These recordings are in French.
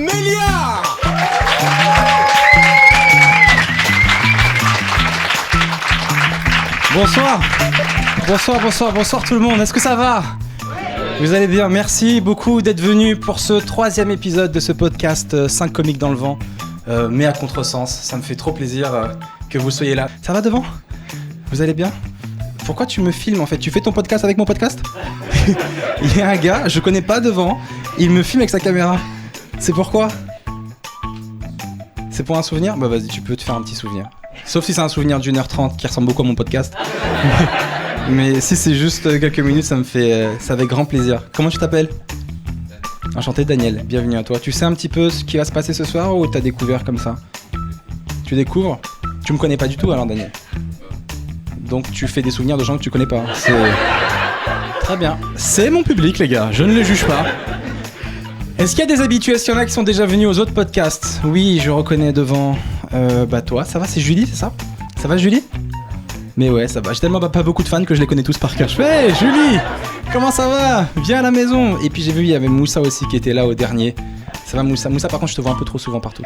Mélia. Bonsoir tout le monde, est-ce que ça va ? Vous allez bien, merci beaucoup d'être venus pour ce 3e épisode de ce podcast 5 comiques dans le vent, mais à contresens, ça me fait trop plaisir que vous soyez là. Ça va devant ? Vous allez bien ? Pourquoi tu me filmes en fait ? Tu fais ton podcast avec mon podcast ? Il y a un gars, je connais pas devant, il me filme avec sa caméra. C'est pourquoi ? C'est pour un souvenir ? Bah vas-y, tu peux te faire un petit souvenir. Sauf si c'est un souvenir d'1h30 qui ressemble beaucoup à mon podcast. Mais si c'est juste quelques minutes, ça avec grand plaisir. Comment tu t'appelles ? Enchanté Daniel, bienvenue à toi. Tu sais un petit peu ce qui va se passer ce soir ou t'as découvert comme ça ? Tu découvres ? Tu me connais pas du tout alors Daniel ? Donc tu fais des souvenirs de gens que tu connais pas. C'est très bien. C'est mon public les gars, je ne le juge pas. Est-ce qu'il y a des habitués ? Est-ce qu'il y en a qui sont déjà venus aux autres podcasts ? Oui, je reconnais devant. Toi, ça va, c'est Julie, c'est ça ? Ça va Julie ? Mais ouais, ça va. J'ai tellement pas beaucoup de fans que je les connais tous par cœur. Je fais hey, Julie, comment ça va ? Viens à la maison. Et puis j'ai vu, il y avait Moussa aussi qui était là au dernier. Ça va Moussa ? Moussa, par contre, je te vois un peu trop souvent partout.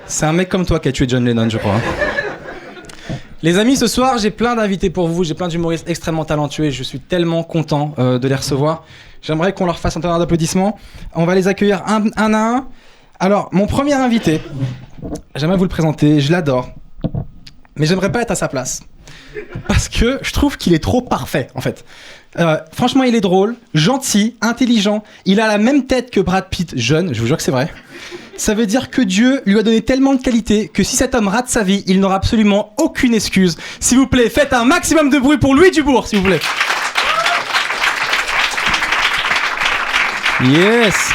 C'est un mec comme toi qui a tué John Lennon, je crois. Les amis, ce soir, j'ai plein d'invités pour vous. J'ai plein d'humoristes extrêmement talentueux et je suis tellement content de les recevoir. J'aimerais qu'on leur fasse un tonnerre d'applaudissements. On va les accueillir un à un. Alors, mon premier invité, j'aimerais vous le présenter. Je l'adore. Mais j'aimerais pas être à sa place. Parce que je trouve qu'il est trop parfait, en fait. Franchement, il est drôle, gentil, intelligent. Il a la même tête que Brad Pitt jeune, je vous jure que c'est vrai. Ça veut dire que Dieu lui a donné tellement de qualités que si cet homme rate sa vie, il n'aura absolument aucune excuse. S'il vous plaît, faites un maximum de bruit pour Louis Dubourg, s'il vous plaît. Yes.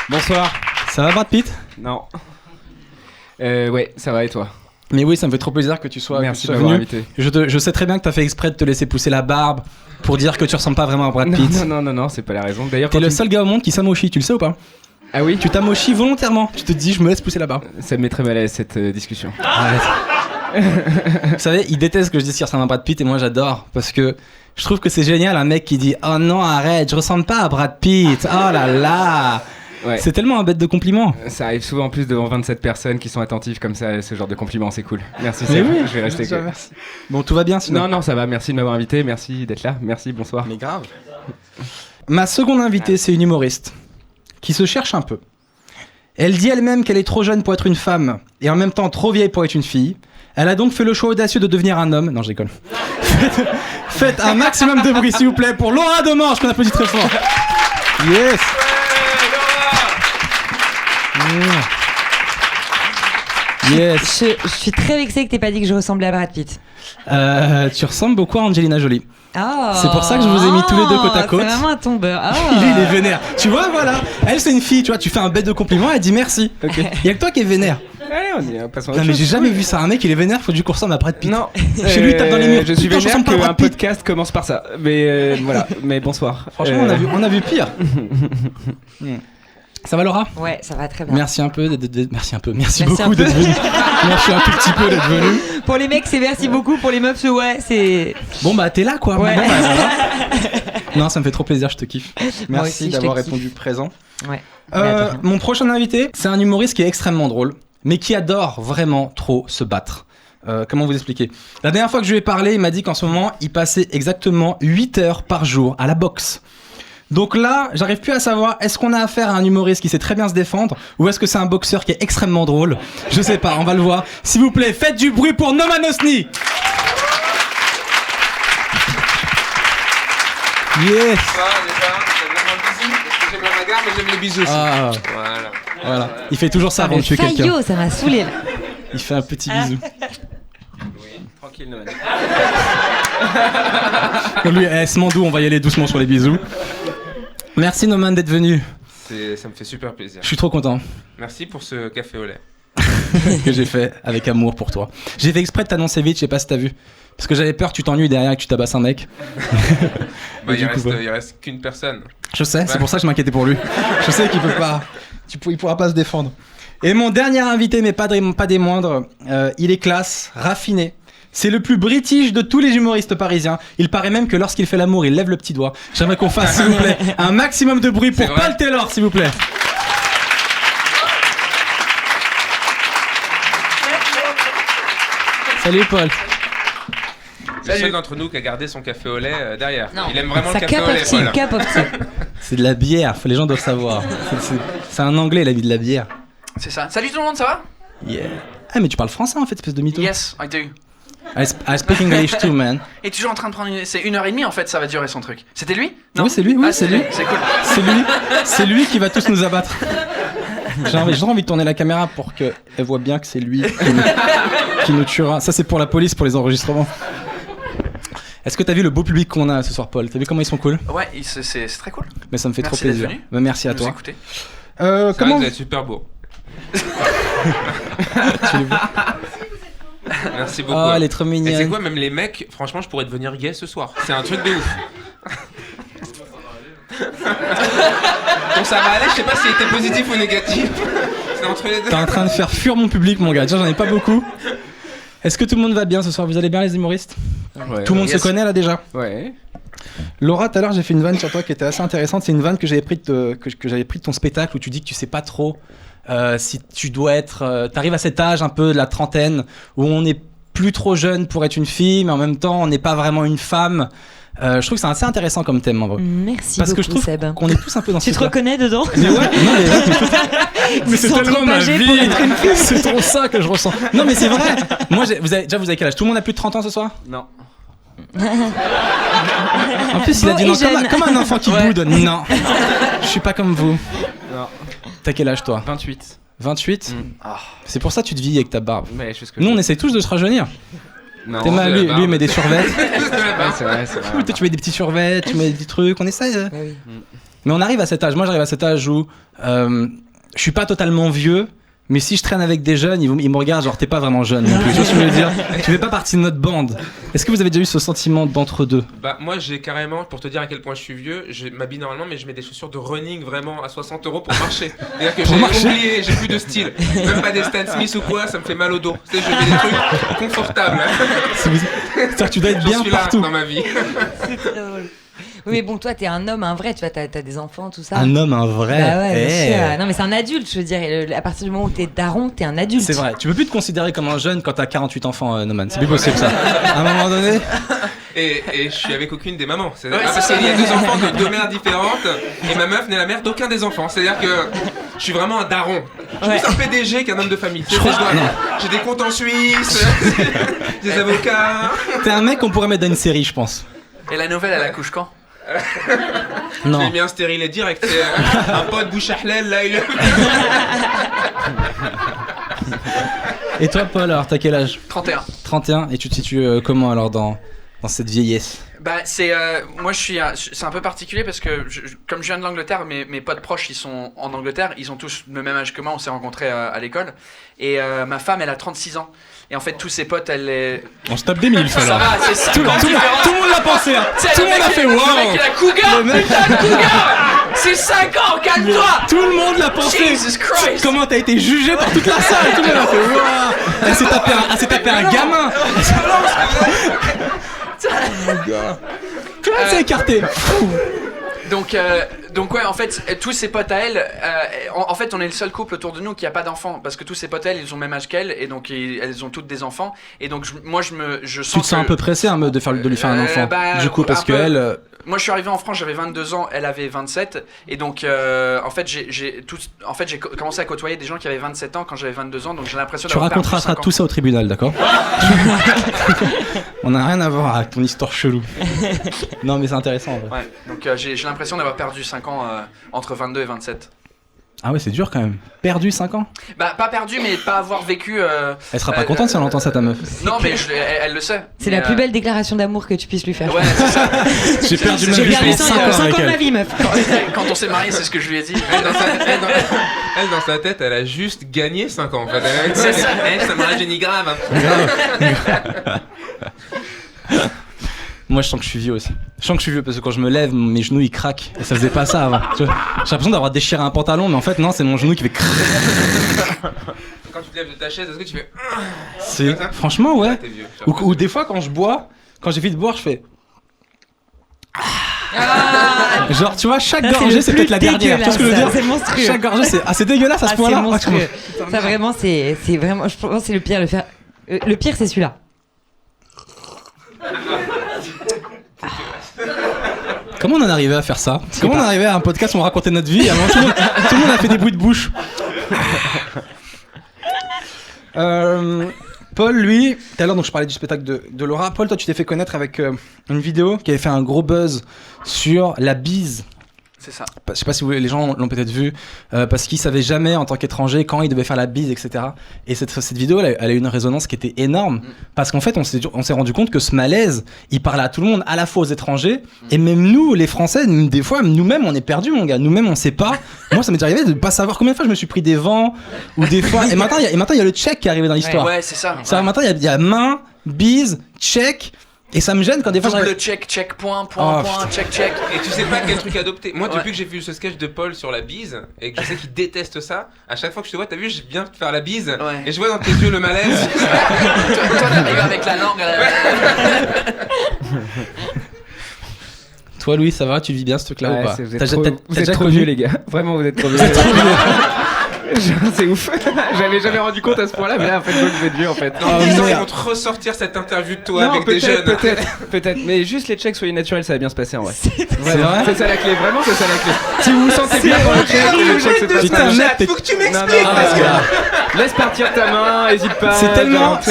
Bonsoir. Ça va Brad Pitt ? Non. Ouais, ça va et toi ? Mais oui, ça me fait trop plaisir que tu sois, Merci que tu sois de m'avoir venu. invité. Je sais très bien que tu as fait exprès de te laisser pousser la barbe pour dire que tu ressembles pas vraiment à Brad Pitt. Non, c'est pas la raison. D'ailleurs, T'es le seul gars au monde qui s'amochit, tu le sais ou pas ? Ah oui ? Tu t'amochis volontairement. Tu te dis, je me laisse pousser la barbe. Ça me met très mal à l'aise cette discussion. Arrête. Vous savez, il déteste que je dise qu'il ressemble à Brad Pitt et moi j'adore parce que je trouve que c'est génial un mec qui dit oh non arrête, je ressemble pas à Brad Pitt. Oh là là. Ouais. C'est tellement un bête de compliment. Ça arrive souvent en plus devant 27 personnes qui sont attentives comme ça à ce genre de compliments, c'est cool. Merci, Mais Seb. oui, Je vais rester. merci. Bon, tout va bien sinon. Non, ça va. Merci de m'avoir invité. Merci d'être là. Merci, bonsoir. Mais grave. Ma seconde invitée, c'est une humoriste qui se cherche un peu. Elle dit elle-même qu'elle est trop jeune pour être une femme et en même temps trop vieille pour être une fille. Elle a donc fait le choix audacieux de devenir un homme. Non, je déconne. Faites un maximum de bruit, s'il vous plaît, pour Laura Demange, qu'on applaudit très fort. Yes. Yes. Je suis très vexée que t'aies pas dit que je ressemblais à Brad Pitt. Tu ressembles beaucoup à Angelina Jolie. Oh, c'est pour ça que je vous ai mis tous les deux côte à côte. C'est vraiment un tombeur. Oh. Lui, il est vénère. Tu vois, voilà. Elle, c'est une fille, tu vois, tu fais un bête de compliment, elle dit merci. Okay. Il y a que toi qui est vénère. Allez, on y est, passons à Non, autre mais chose. j'ai jamais vu ça. Un mec, il est vénère, faut du coup ressemble à Brad Pitt. Non. Chez lui, il tape dans les murs. Je suis Putain, vénère ressemble pas à qu'un Brad Pitt. podcast commence par ça. Mais voilà. Mais bonsoir. Franchement, on a vu pire. Ça va Laura ? Ouais, ça va très bien. Merci un peu, merci beaucoup d'être venu. Merci un tout petit peu d'être venu. Pour les mecs, c'est merci beaucoup. Pour les meufs, ouais, c'est. Bon bah t'es là quoi. Ouais. Bon, bah, voilà. Non, ça me fait trop plaisir, je te kiffe. Merci aussi, d'avoir je te kiffe. répondu présent. Ouais. Mon prochain invité, c'est un humoriste qui est extrêmement drôle, mais qui adore vraiment trop se battre. Comment vous expliquer ? La dernière fois que je lui ai parlé, il m'a dit qu'en ce moment, il passait exactement 8 heures par jour à la boxe. Donc là, j'arrive plus à savoir, est-ce qu'on a affaire à un humoriste qui sait très bien se défendre ou est-ce que c'est un boxeur qui est extrêmement drôle ? Je sais pas, on va le voir. S'il vous plaît, faites du bruit pour Noman Osni. Yes. J'aime la bagarre, mais j'aime les bisous aussi. Ah, voilà. Il fait toujours ça avant de tuer quelqu'un. Faillot, ça m'a saoulé là. Il fait un petit bisou. Oui, tranquille, Noman. Lui, Smandou, on va y aller doucement sur les bisous. Merci Noman d'être venu. Ça me fait super plaisir. Je suis trop content Merci pour ce café au lait. que j'ai fait avec amour pour toi. J'ai fait exprès de t'annoncer vite, je sais pas si t'as vu. Parce que j'avais peur que tu t'ennuies derrière et que tu tabasses un mec. Il reste qu'une personne. Je sais, c'est pour ça que je m'inquiétais pour lui. Je sais qu'il peut pas. Il pourra pas se défendre. Et mon dernier invité, mais pas des moindres, il est classe, raffiné. C'est le plus british de tous les humoristes parisiens. Il paraît même que lorsqu'il fait l'amour, il lève le petit doigt. J'aimerais qu'on fasse, s'il vous plaît, un maximum de bruit pour Paul Taylor, s'il vous plaît. Salut Paul. C'est le seul d'entre nous qui a gardé son café au lait derrière. Non. Il aime vraiment Ça le café au lait, Paul. cap of tea. C'est de la bière, les gens doivent savoir. C'est un anglais, la vie de la bière. C'est ça. Salut tout le monde, ça va? Yeah. Ah, mais tu parles français en fait, espèce de mytho. Yes, I do. I speak English too, man. Et toujours en train de prendre C'est 1h30 en fait, ça va durer son truc. C'était lui? Oui, c'est lui, oui, Ah, c'est lui. C'est cool. C'est lui qui va tous nous abattre. J'ai envie de tourner la caméra pour qu'elle voit bien que c'est lui qui nous tuera. Ça, c'est pour la police, pour les enregistrements. Est-ce que t'as vu le beau public qu'on a ce soir, Paul? T'as vu comment ils sont cool? Ouais, c'est très cool. Mais ça me fait Merci trop plaisir. d'être venu. Bah, merci à Vous toi. écoutez. Comment Vous êtes super beau. tu les vois? Merci beaucoup. Oh, elle est trop Et c'est mignonne. quoi, même les mecs, franchement, je pourrais devenir gay ce soir. C'est un truc de ouf. Donc ça va aller, je sais pas s'il était positif ou négatif. C'est entre les deux. T'es en train de faire fuir mon public, mon gars. Déjà, j'en ai pas beaucoup. Est-ce que tout le monde va bien ce soir? Vous allez bien, les humoristes? Ouais. Tout le monde se connaît là déjà? Ouais. Laura, tout à l'heure, j'ai fait une vanne sur toi qui était assez intéressante. C'est une vanne que j'avais pris que j'avais pris de ton spectacle où tu dis que tu sais pas trop si tu dois être. T'arrives à cet âge un peu de la trentaine où on n'est plus trop jeune pour être une fille, mais en même temps, on n'est pas vraiment une femme. Je trouve que c'est assez intéressant comme thème en vrai. Merci Parce beaucoup, que je trouve Seb. qu'on est tous un peu dans ce Tu te truc-là. reconnais dedans? Mais ouais, non, mais c'est Sans tellement trop ma âgé vie. pour être une fille. C'est trop ça que je ressens. Non, mais c'est vrai. Moi, vous avez quel âge? Tout le monde a plus de 30 ans ce soir? Non. En plus, il a Beau dit et non jeune. comme un enfant qui boude. Non, je suis pas comme vous. Non. T'as quel âge toi? 28. 28. Ah. C'est pour ça que tu te vis avec ta barbe. Mais je fais ce que Nous, je on veux. essaie tous de se rajeunir. Non. T'es mal, de la lui, barbe. il met des survêtes. Ouais, c'est vrai, c'est vrai. Toi, tu mets des petits survêts, tu mets des trucs. On essaie. Bah oui. Mais on arrive à cet âge. Moi, j'arrive à cet âge où je suis pas totalement vieux. Mais si je traîne avec des jeunes, ils me regardent genre t'es pas vraiment jeune non plus. Tu vois ce que je veux dire? Tu fais pas partie de notre bande. Est-ce que vous avez déjà eu ce sentiment d'entre-deux? Bah moi j'ai carrément, pour te dire à quel point je suis vieux, je m'habille normalement mais je mets des chaussures de running vraiment à 60 € pour marcher. C'est-à-dire que Pour j'ai marcher oublié, j'ai plus de style. Même pas des Stan Smith ou quoi, ça me fait mal au dos. Tu sais, je mets des trucs confortables. C'est-à-dire que tu dois être J'en bien suis là partout. dans ma vie. C'est très drôle. Oui, mais bon, toi, t'es un homme, un vrai, tu vois, t'as des enfants, tout ça. Un homme, un vrai. Bah ouais, bien Eh. sûr. Non, mais c'est un adulte, je veux dire. Et à partir du moment où t'es daron, t'es un adulte. C'est vrai, tu peux plus te considérer comme un jeune quand t'as 48 enfants, Noman. C'est plus possible ça. À un moment donné. Et je suis avec aucune des mamans. Parce qu'il y a deux enfants de deux mères différentes et ma meuf n'est la mère d'aucun des enfants. C'est-à-dire que je suis vraiment un daron. Je suis plus un PDG qu'un homme de famille. Tu sais, j'ai des comptes en Suisse, des avocats. T'es un mec qu'on pourrait mettre dans une série, je pense. Et la nouvelle, elle accouche quand? Je Non. l'ai mis un stérilet direct. C'est un pote bouche à halal, là, il Et toi, Paul, alors t'as quel âge? 31. 31. Et tu te situes comment alors dans cette vieillesse? Bah c'est moi c'est un peu particulier parce que comme je viens de l'Angleterre, mes potes proches ils sont en Angleterre, ils ont tous le même âge que moi, on s'est rencontrés à l'école et ma femme elle a 36 ans et en fait tous ses potes elle est... On se tape des mille, Ça alors. va, c'est 5 Tout le ans de différence. monde l'a pensé, hein. Tu sais, Tout le le monde a mec, fait Le mec waouh. il a cougar, Le mec- putain de cougar. C'est 5 ans, calme-toi. Tout le monde l'a pensé. Jesus Christ. Comment t'as été jugé par toute la salle? Tout le monde a fait waouh. Elle s'est tapé un gamin. Comment elle s'est écartée? Donc ouais, en fait, tous ses potes à elle, en fait, on est le seul couple autour de nous qui a pas d'enfants, parce que tous ses potes à elle, ils ont le même âge qu'elle, et donc elles ont toutes des enfants, et donc moi je sens Tu te sens un peu pressé hein, de lui faire un enfant. bah, Du coup, parce un peu. qu'elle. Moi je suis arrivé en France, j'avais 22 ans, elle avait 27, et donc en fait j'ai commencé à côtoyer des gens qui avaient 27 ans quand j'avais 22 ans, donc j'ai l'impression Tu d'avoir perdu raconteras 5 ans. tout ça au tribunal, d'accord? On n'a rien à voir avec ton histoire chelou. Non, mais c'est intéressant en vrai. Ouais, donc j'ai l'impression d'avoir perdu 5 ans entre 22 et 27. Ah ouais, c'est dur quand même. Perdu 5 ans? Bah pas perdu, mais pas avoir vécu... Elle sera pas contente si elle entend ça, ta meuf. Non mais elle le sait. C'est Mais, la plus belle déclaration d'amour que tu puisses lui faire. Ouais, c'est ça. J'ai perdu ma J'ai vie perdu pendant 5 ans 5 avec ans de ma elle. vie, meuf. Quand on s'est mariés, c'est ce que je lui ai dit. Elle, dans sa tête, elle a juste gagné 5 ans en fait. C'est ça. Ça m'a gêné grave. Moi, je sens que je suis vieux aussi. Je sens que je suis vieux parce que quand je me lève, mes genoux ils craquent. Et ça faisait pas ça avant. Tu vois, j'ai l'impression d'avoir déchiré un pantalon, mais en fait, non, c'est mon genou qui fait crrrr. Quand tu te lèves de ta chaise, est-ce que tu fais. C'est... Franchement, ouais. T'es vieux. Ou des fois, quand j'ai fini de boire, je fais. Genre, tu vois, chaque gorgée, c'est peut-être la dernière. Tu vois ce que je veux dire? C'est monstrueux. Chaque gorgée, c'est dégueulasse à ce point-là. C'est monstrueux. Ça, vraiment, c'est vraiment. Je pense que c'est le pire. Le pire, c'est celui-là. Comment on en est arrivé à faire ça? Comment on est arrivé à un podcast où on racontait notre vie? Avant, tout le monde a fait des bruits de bouche. Paul, lui, tout à l'heure, donc je parlais du spectacle de Laura. Paul, toi, tu t'es fait connaître avec une vidéo qui avait fait un gros buzz sur la bise. C'est ça. Je sais pas si les gens l'ont peut-être vu, parce qu'ils savaient jamais en tant qu'étrangers quand ils devaient faire la bise, etc. Et cette vidéo, elle a eu une résonance qui était énorme, parce qu'en fait, on s'est rendu compte que ce malaise, il parlait à tout le monde, à la fois aux étrangers, et même nous, les Français, des fois, nous-mêmes, on est perdus, mon gars. Nous-mêmes, on sait pas. Moi, ça m'est arrivé de pas savoir combien de fois je me suis pris des vents, ou des fois. Et maintenant, il y a le check qui est arrivé dans l'histoire. Ouais, c'est ça. Ça, maintenant, il y a main, bise, check. Et ça me gêne quand des fois double check, point, check. Et tu sais pas quel truc adopter. Moi, depuis que j'ai vu ce sketch de Paul sur la bise, et que je sais qu'il déteste ça, à chaque fois que je te vois, t'as vu, je viens te faire la bise, et je vois dans tes yeux le malaise. Toi, t'arrives avec la langue à la... Toi, Louis, ça va? Tu vis bien ce truc-là ou pas? Vous êtes trop vieux, les gars. Vraiment, vous êtes trop vieux. C'est ouf. J'avais jamais rendu compte à ce point-là, mais là, en fait, vous êtes vieux, en fait. Dans 10 ans, ils vont te ressortir cette interview de toi avec des jeunes. Peut-être. Mais juste les checks soyez naturels, ça va bien se passer en vrai. C'est vrai? C'est ça la clé, vraiment, c'est ça la clé. Si vous vous sentez bien dans le check se passe Putain, bien. mec, Faut que tu m'expliques. Laisse partir ta main, hésite pas. c'est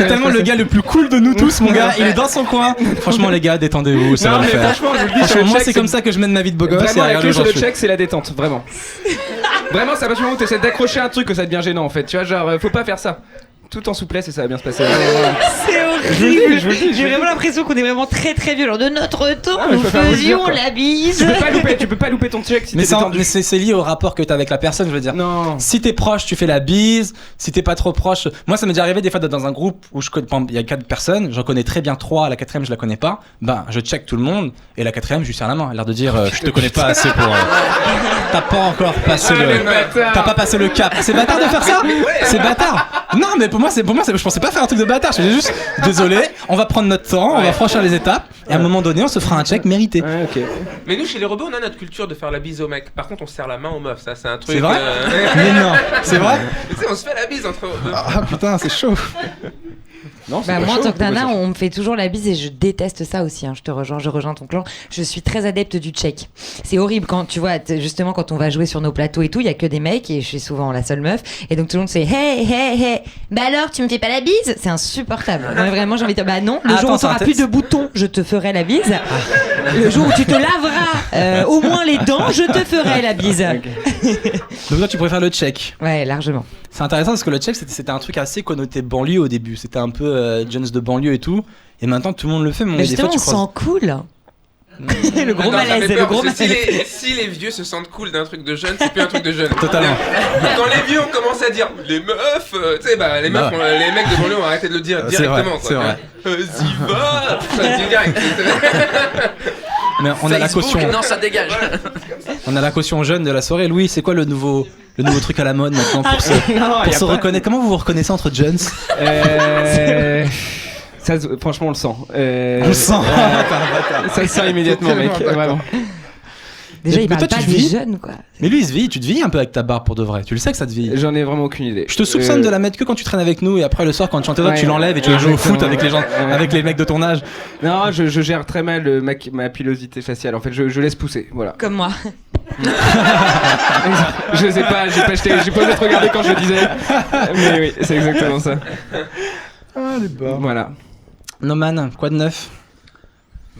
tellement le gars le plus cool de nous tous, mon gars. Il est dans son coin. Franchement, les gars, détendez-vous, ça va le faire. Franchement, je vous le dis, Franchement, moi, c'est comme ça que je mène ma vie de beau gosse. Vraiment, la clé sur le check, c'est la détente, vraiment. Vraiment, c'est à partir du moment où t'essaies d'accrocher un truc que ça devient gênant en fait. Tu vois, genre, faut pas faire ça. Tout en souplesse et ça va bien se passer. C'est horrible. J'ai vraiment l'impression qu'on est vraiment très très vieux. Genre de notre temps, nous faisions la bise. Tu peux pas louper ton check si mais t'es détendu. mais c'est lié au rapport que t'as avec la personne, je veux dire. Non. Si t'es proche, tu fais la bise. Si t'es pas trop proche. Moi, ça m'est déjà arrivé des fois d'être dans un groupe où il y a 4 personnes, j'en connais très bien 3, la 4ème, je la connais pas. Ben, je check tout le monde et la 4ème, je lui serre la main. L'air de dire, je te connais pas assez pour. T'as pas encore passé T'as pas passé le cap. C'est bâtard de faire ça? C'est bâtard. Non, mais pour moi, je pensais pas faire un truc de bâtard. Je disais juste, désolé, on va prendre notre temps, on va franchir les étapes, et à un moment donné, on se fera un check mérité. Ouais, ok. Mais nous, chez les robots, on a notre culture de faire la bise aux mecs. Par contre, on se serre la main aux meufs. Ça, c'est un truc. C'est vrai? Mais non, c'est vrai? Tu sais, on se fait la bise entre. Ah putain, c'est chaud. Non, c'est Moi, en chaud. tant que nana, on me fait toujours la bise et je déteste ça aussi. Je rejoins ton clan. Je suis très adepte du check. C'est horrible quand tu vois, justement, quand on va jouer sur nos plateaux et tout, il y a que des mecs et je suis souvent la seule meuf. Et donc tout le monde fait hey. Bah alors, tu me fais pas la bise? C'est insupportable. Non, vraiment, j'ai envie de dire bah non. Le jour où t'auras plus de boutons, je te ferai la bise. Le jour où tu te laveras au moins les dents, je te ferai la bise. Donc toi, tu préfères le check? Ouais, largement. C'est intéressant parce que le check, c'était un truc assez connoté banlieue au début. C'était un peu Jones de banlieue et tout. Et maintenant, tout le monde le fait. Mais justement, des fois, on sent cool. Le gros malaise, le gros malaise. Si les vieux se sentent cool d'un truc de jeune, c'est plus un truc de jeune. Totalement. Quand les vieux on commence à dire les meufs, tu sais, les meufs, les mecs de banlieue ont arrêté de le dire directement. C'est vrai. Vas-y, va. Ça dit direct. Mais on a la caution. Non, ça dégage. On a la caution jeune de la soirée. Louis, c'est quoi le nouveau truc à la mode maintenant pour se reconnaître? Comment vous vous reconnaissez entre jeunes? Ça, franchement, on le sent. On le sent. Ça se sent immédiatement, mec. Vraiment. Déjà, il mais parle toi, pas tu des vis jeunes, quoi. Mais lui, tu te vis un peu avec ta barbe pour de vrai. Tu le sais que ça te vit. J'en ai vraiment aucune idée. Je te soupçonne de la mettre que quand tu traînes avec nous et après le soir quand tu chantes Ouais, tu l'enlèves et tu vas jouer au foot exactement. avec les gens, avec les mecs de ton âge. Non, je gère très mal ma pilosité faciale. En fait, je laisse pousser. Voilà. Comme moi. Je sais pas, j'ai pas osé te regarder quand je le disais. Mais oui, c'est exactement ça. Ah, les barres. Voilà. Noman, quoi de neuf?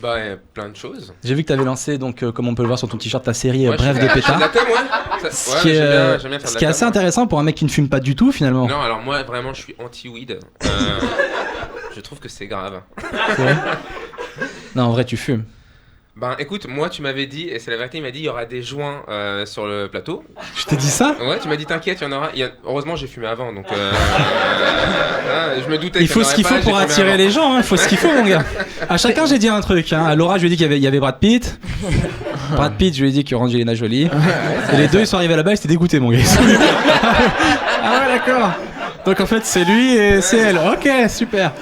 Bah, plein de choses. J'ai vu que t'avais lancé, donc, comme on peut le voir sur ton t-shirt, ta série Bref de Je pétard. fais de la thème, ouais. Ce qui est, j'aime bien faire ce de qui est la assez thème. intéressant pour un mec qui ne fume pas du tout finalement. Non, alors moi, vraiment, je suis anti-weed. Je trouve que c'est grave. C'est vrai. Non, en vrai, tu fumes. Ben écoute, moi tu m'avais dit, et c'est la vérité, il m'a dit il y aura des joints sur le plateau. Je t'ai dit ça? Ouais, tu m'as dit t'inquiète, il y en aura. Heureusement j'ai fumé avant, donc je me doutais. Il faut ce qu'il faut pour attirer les gens, il faut ce qu'il faut mon gars. À chacun j'ai dit un truc, à Laura je lui ai dit qu'il y avait Brad Pitt. Brad Pitt je lui ai dit qu'il y aurait Angelina Jolie. Et les deux ils sont arrivés là-bas, ils étaient dégoûtés mon gars. Ah ouais d'accord. Donc en fait, c'est lui et c'est elle. Ok, super.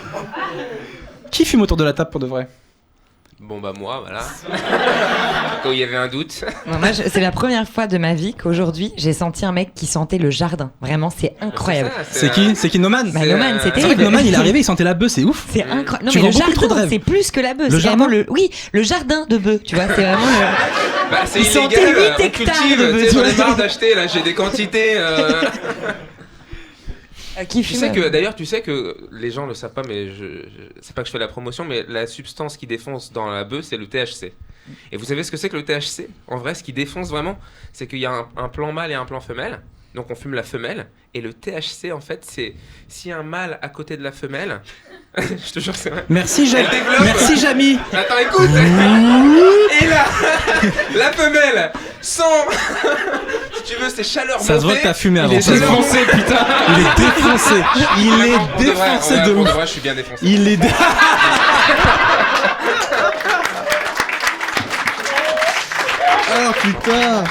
Qui fume autour de la table pour de vrai? Bon bah moi, voilà. Quand il y avait un doute. Non, moi, c'est la première fois de ma vie qu'aujourd'hui j'ai senti un mec qui sentait le jardin. Vraiment, c'est incroyable. C'est qui? C'est qui Noman? Bah, Noman, C'est c'est vrai que terrible. Noman, il est arrivé, il sentait la bœuf, c'est ouf. C'est incroyable. Non, Tu mais le vends beaucoup trop de jardin, rêves. c'est plus que la bœuf. Le C'est jardin vraiment le jardin de bœuf, tu vois. C'est vraiment Bah, c'est Ils illégal. sentaient 8 On hectares cultive, de tu sais, j'en ai besoin. marre d'acheter là, j'ai des quantités. qui Tu fume. sais que d'ailleurs, tu sais que les gens le savent pas, mais c'est pas que je fais la promotion, mais la substance qui défonce dans la bœuf, c'est le THC. Et vous savez ce que c'est que le THC? En vrai, ce qui défonce vraiment, c'est qu'il y a un plan mâle et un plan femelle. Donc on fume la femelle. Et le THC, en fait, c'est s'il y a un mâle à côté de la femelle. Je te jure que c'est vrai. Merci, Elle développe. Merci, Jamy. Attends, écoute. Et là, la femelle, sans. Si tu veux, c'est chaleur Ça se voit montée. que t'as fumé Il avant. est ça se voit. défoncé, putain. Il est défoncé. Il Vraiment, est pour de vrai, défoncé ouais, de pour ouf. vrai, je suis bien défoncé. Il est. Oh putain.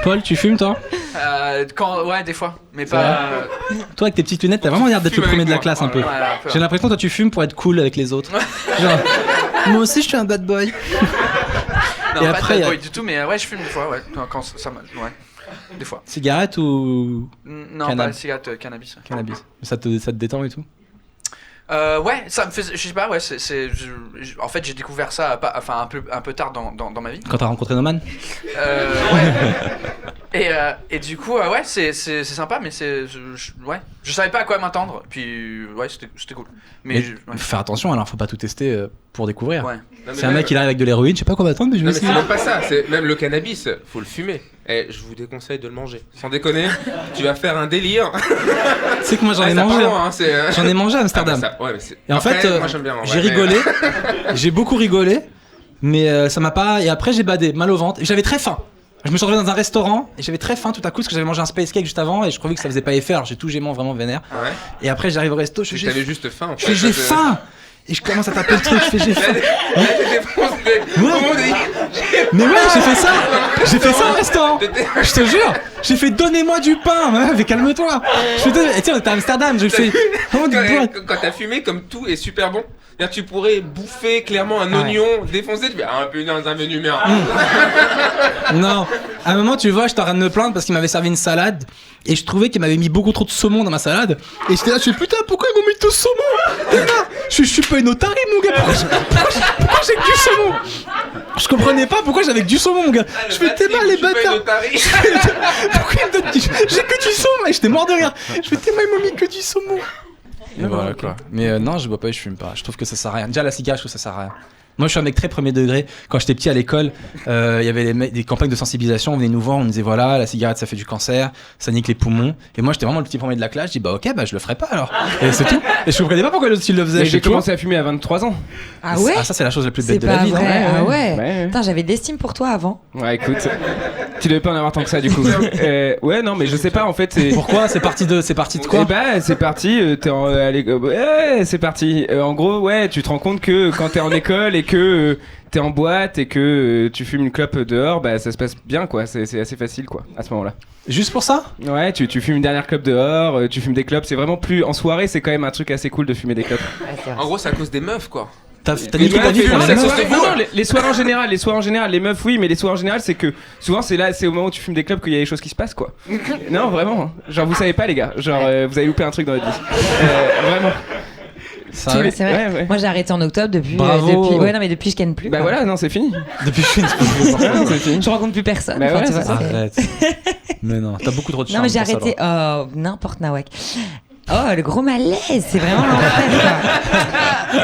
Paul, tu fumes toi? Ouais, des fois, mais pas. Toi avec tes petites lunettes, t'as vraiment l'air d'être le Fume premier avec de la moi. classe un peu. Ouais, un peu. J'ai l'impression que toi tu fumes pour être cool avec les autres. Genre, moi aussi je suis un bad boy. Non, Et pas après, de y a- bad boy du tout, mais ouais, je fume des fois, ouais. Quand ça m'a. Ouais. Des fois. Cigarette ou Non, Cannab. pas la cigarette, cannabis. Ouais. cannabis? Ça te détend et tout? Ouais, ça me fait. Je sais pas, ouais, en fait, j'ai découvert ça un peu tard dans ma vie. Quand t'as rencontré Noman? Ouais. Et du coup, ouais, c'est sympa, mais ouais. Je savais pas à quoi m'attendre, puis ouais, c'était cool. Mais ouais. faire attention alors, faut pas tout tester pour découvrir. Ouais. Non, mais C'est un même- mec qui arrive avec de l'héroïne, je sais pas quoi m'attendre, mais je vais Non mais c'est essayer. même pas ça, c'est même le cannabis, faut le fumer. Et je vous déconseille de le manger. Sans déconner, tu vas faire un délire. Tu sais que moi j'en ai Ah, ça mangé. part loin, hein, c'est. J'en ai mangé à Ah, Amsterdam. bah, ça- ouais, mais c'est- Et en Après, fait, moi j'aime bien. en j'ai vrai, mais- rigolé, j'ai beaucoup rigolé, mais ça m'a pas. Et après j'ai badé, mal au ventre. Et j'avais très faim. Je me suis retrouvé dans un restaurant et j'avais très faim tout à coup parce que j'avais mangé un space cake juste avant et je trouvais que ça faisait pas effet. Alors j'ai tout gémant vraiment vénère. Ah ouais. Et après j'arrive au resto, je Tu fais t'avais juste faim. En je fait, fais, j'ai ça, c'est- faim. Et je commence à taper le truc, je fais j'ai faim. Là, t'es défoncé. Comment on dit Mais ouais, j'ai fait ça. J'ai fait ça au restaurant. Je te jure. J'ai fait donnez-moi du pain. Mais calme-toi. Je fais et tiens, on était à Amsterdam. J'ai fait oh, du pain. Quand t'as fumé, comme tout est super bon, c'est-à-dire, tu pourrais bouffer clairement un oignon défoncé, tu fais un peu dans un menu merde. Non, à un moment, tu vois, j'étais en train de me plaindre parce qu'il m'avait servi une salade et je trouvais qu'il m'avait mis beaucoup trop de saumon dans ma salade. Et j'étais là, je fais putain, pourquoi ils m'ont mis tout saumon? Et là, je suis pas une otarie, mon gars. Pourquoi j'ai que du saumon? Je comprenais pas pourquoi j'avais que du saumon, mon gars. Je fais t'es mal, les bâtards. Pourquoi ils me donnent j'ai que du saumon? Et j'étais mort de rire. Je fais t'es mal, ils m'ont mis que du saumon. Et voilà quoi. Mais non, je bois pas et je fume pas. Je trouve que ça sert à rien. Déjà, la cigare, je trouve que ça sert à rien. Moi, je suis un mec très premier degré. Quand j'étais petit à l'école, il y avait des campagnes de sensibilisation. On venait nous voir, on nous disait voilà, la cigarette, ça fait du cancer, ça nique les poumons. Et moi, j'étais vraiment le petit premier de la classe. Je dis bah ok, bah je le ferai pas alors. Et c'est tout. Et je comprenais pas pourquoi les autres ils le faisaient. Mais Je j'ai sais toujours. commencé à fumer à 23 ans. Ah ouais? Ah, ça, c'est la chose la plus C'est bête de la pas vie. non vrai. Ah ouais. Ouais. Putain, j'avais d'estime pour toi avant. Ouais, écoute, tu devais pas en avoir tant que ça du coup. Ouais, non, mais je sais pas en fait. Pourquoi? C'est parti de quoi? Eh bah, c'est parti, t'es à l'école. Ouais, c'est parti. En gros, ouais, tu te rends compte que quand t'es en école et que t'es en boîte et que tu fumes une clope dehors, bah ça se passe bien quoi. C'est assez facile quoi, à ce moment-là. Juste pour ça? Ouais, tu fumes une dernière clope dehors, tu fumes des clopes. C'est vraiment plus. En soirée, c'est quand même un truc assez cool de fumer des clopes. Ouais, c'est vrai. En gros, c'est à cause des meufs quoi. T'as Mais niqué ta vie pour non, les les meufs? soirées, non, les soirées en général, les meufs oui, mais les soirées en général, c'est que souvent c'est au moment où tu fumes des clopes qu'il y a des choses qui se passent quoi. Non, vraiment. Genre vous savez pas les gars, genre vous avez loupé un truc dans votre vie. Vraiment. Ça, C'est vrai. Ouais. Moi, j'ai arrêté en octobre depuis. Bravo. Ouais, non, mais depuis, je ken plus. Bah quoi. voilà, non, c'est fini. depuis que je suis Non, c'est fini. Je rencontre plus personne. Bah Enfin, ouais, tu vois, c'est ça. c'est- Arrête. Mais non, t'as beaucoup trop de Non, charme. mais j'ai pour ça, arrêté. alors. Oh, n'importe Nawak. Oh, le gros malaise, c'est vraiment l'enfer, quoi.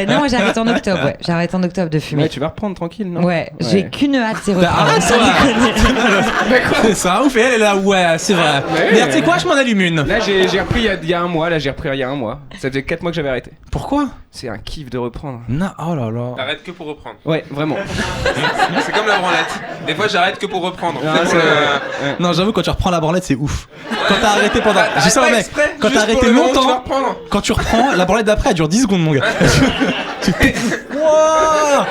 Non, moi, j'ai arrêté en octobre, ouais. J'ai arrêté en octobre de fumer. Ouais, tu vas reprendre tranquille, non? Ouais, j'ai qu'une hâte, c'est Bah, arrête, reprendre. C'est ça, ouf, et elle est là, ouais, c'est vrai. Mais tu sais quoi, je m'en allume une. Là, j'ai repris il y a un mois. Là, j'ai repris il y a un mois. Ça faisait 4 mois que j'avais arrêté. Pourquoi? C'est un kiff de reprendre. Non, oh là là. T'arrêtes que pour reprendre. Ouais, vraiment. C'est comme la branlette. Des fois, j'arrête que pour reprendre. Ah, C'est c'est pour le- vrai. Non, j'avoue, quand tu reprends la branlette, c'est ouf. Quand t'as arrêté pendant. J'ai ça, Arrête pas mec. exprès, Quand juste t'as pour arrêté le moment où tu vas longtemps, reprendre. quand tu reprends, la branlette d'après, elle dure 10 secondes, mon gars. Tu fais, Wouah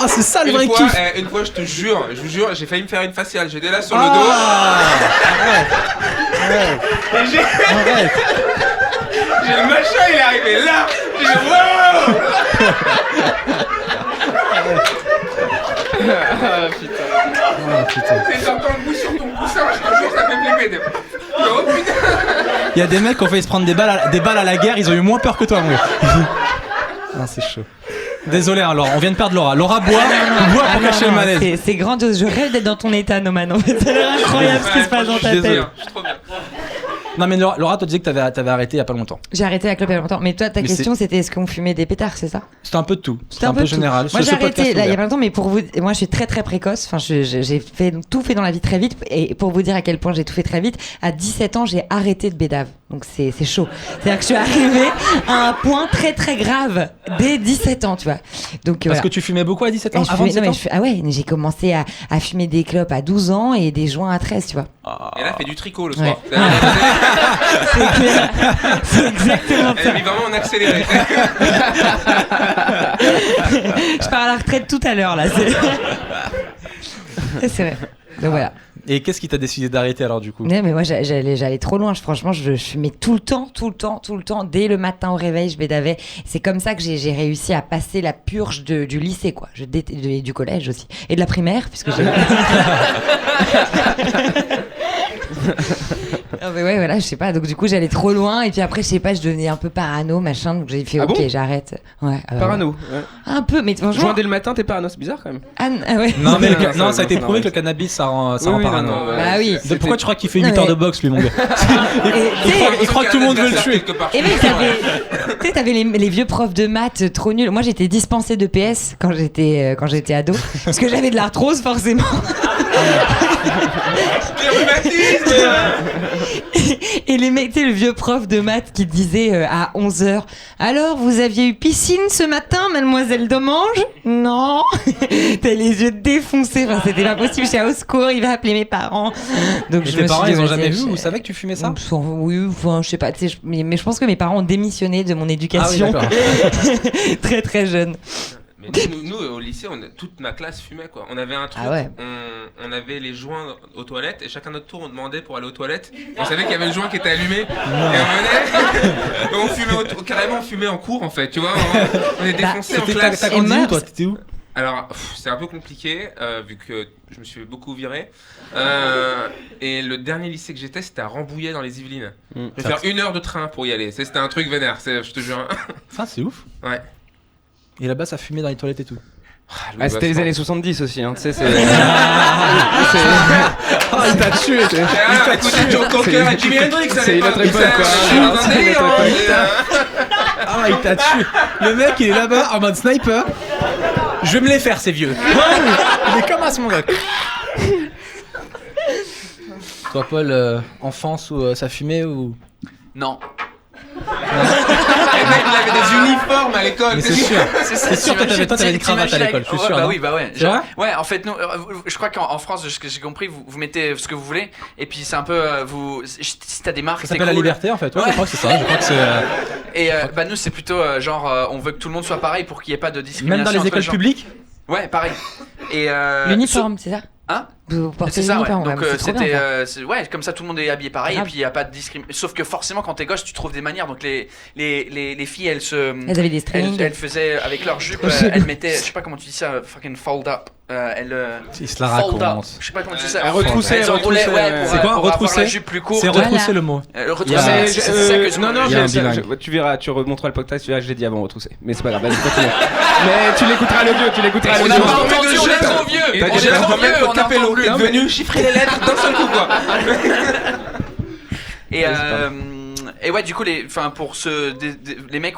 Ah, c'est ça le vrai kiff. Une fois, je vous jure, j'ai failli me faire une faciale. J'étais là sur le dos. Arrête. J'ai le machin, il est arrivé là. J'ai dit wow. C'est t'entends le bruit sur ton coussin, je te jure, ça fait flipper. Oh putain. Il y a des mecs qui ont failli se prendre des balles à la guerre, ils ont eu moins peur que toi, mon gars. Non, c'est chaud. Désolé, hein, Laura, on vient de perdre Laura. Laura boit pour cacher le malaise. C'est grandiose, je rêve d'être dans ton état, Noman. En fait, ça a l'air incroyable ce qui se passe dans ta tête. Je suis trop bien. Non, mais Laura, toi, tu disais que t'avais arrêté il y a pas longtemps. J'ai arrêté la clope il y a longtemps. Mais toi, ta question, c'était est-ce qu'on fumait des pétards, c'est ça? C'était un peu de tout. C'était un peu peu général. Moi, j'ai arrêté là, il y a pas longtemps, mais pour vous, moi, je suis très très précoce. Enfin, j'ai tout fait dans la vie très vite. Et pour vous dire à quel point j'ai tout fait très vite, à 17 ans, j'ai arrêté de bédave. Donc c'est chaud. C'est-à-dire que je suis arrivée à un point très très grave dès 17 ans, tu vois. Donc, Parce que tu fumais beaucoup à 17 ans? Avant 17 ans ah ouais, j'ai commencé à fumer des clopes à 12 ans et des joints à 13, tu vois. Et là, fait du tricot le soir. Ouais. C'est clair. C'est exactement ça. Elle est vraiment en accéléré. Je pars à la retraite tout à l'heure là. C'est vrai. Donc voilà. Et qu'est-ce qui t'a décidé d'arrêter alors du coup? Mais moi j'allais trop loin. Franchement, je fumais tout le temps. Dès le matin au réveil, je bédavais. C'est comme ça que j'ai réussi à passer la purge du lycée, quoi. Du collège aussi. Et de la primaire, puisque j'ai. Non mais ouais, voilà, je sais pas. Donc du coup, j'allais trop loin. Et puis après, je sais pas, je devenais un peu parano, machin. Donc j'ai fait ok, j'arrête. Ouais. Parano. Ouais. Un peu, mais franchement. Joint dès le matin, t'es parano, c'est bizarre quand même. Ah ouais. Non, mais ça a été prouvé que le cannabis ça rend parano. Bah oui. Pourquoi tu crois qu'il fait 8 heures de boxe, lui, mon gars? Il croit que tout le monde veut le tuer. Et mec, t'avais les vieux profs de maths trop nuls. Moi, j'étais dispensée de PS quand j'étais ado, parce que j'avais de l'arthrose forcément. Et les mecs, tu sais, le vieux prof de maths qui disait à 11h: alors, vous aviez eu piscine ce matin, mademoiselle Domange? Non. T'as les yeux défoncés, enfin, c'était pas possible. Je suis au secours, il va appeler mes parents. Donc, tes parents, ils ont jamais vu ou savaient que tu fumais ça? Oui, enfin, je sais pas, mais je pense que mes parents ont démissionné de mon éducation. Ah oui, très très jeune. Mais nous, au lycée, toute ma classe fumait, quoi. On avait un truc, on avait les joints aux toilettes et chacun notre tour on demandait pour aller aux toilettes. On savait qu'il y avait le joint qui était allumé et on venait, on fumait en cours en fait, tu vois. On est défoncé en classe. T'as grandi où toi? T'étais où? Alors, c'est un peu compliqué vu que je me suis beaucoup viré. Et le dernier lycée que j'étais, c'était à Rambouillet dans les Yvelines. Je vais faire 1 heure de train pour y aller. C'était un truc vénère, je te jure. Ça, c'est ouf. Ouais. Et là-bas, ça fumait dans les toilettes et tout. C'était les années 70 aussi, hein, tu sais, c'est... il t'a tué, écoutez Joe Cocker et Jimi Hendrix, c'est une autre époque, quoi. Ah, il t'a tué. Le mec, il est là-bas en mode sniper. Je vais me les faire, ces vieux. Il est comme à ce moment-là. Toi, Paul, enfance où ça fumait ou... Non. Le mec, il avait des uniformes à l'école. Mais c'est sûr. C'est sûr, toi, t'avais des cravates à l'école, je suis sûr. Bah oui, bah ouais. C'est vrai ? Ouais, en fait, nous, je crois qu'en France, ce que j'ai compris, vous mettez ce que vous voulez, et puis c'est un peu, si t'as des marques, ça s'appelle la liberté, en fait. Ouais, je crois que c'est ça. Je crois que c'est. Et bah nous, c'est plutôt on veut que tout le monde soit pareil pour qu'il n'y ait pas de discrimination. Même dans les écoles publiques ? Ouais, pareil. Et l'uniforme, c'est ça ? Hein? Vous portez c'est ça, ouais. l'uniforme, Donc c'était ouais, comme ça tout le monde est habillé pareil et puis il y a pas de discrimination. Sauf que forcément quand t'es gosse, tu trouves des manières. Donc les filles, elles avaient des strings. Elles faisaient avec leur jupe, elles mettaient, je sais pas comment tu dis ça, fucking fold up. Ils se la racontent. Je sais pas comment tu dis ça. Retrousser. C'est quoi retrousser? La jupe plus courte. C'est retrousser le mot. Retrousser. C'est ça que je. Non, tu verras, tu remonteras le podcast, tu verras, je l'ai dit avant retrousser. Mais c'est pas grave, vas-y continue. Mais tu l'écouteras le vieux, On a pas entendu, on est trop vieux. On est trop vieux, on a entendu. T'es venu chiffrer les lettres d'un seul coup, quoi. Et ouais, du coup, les mecs,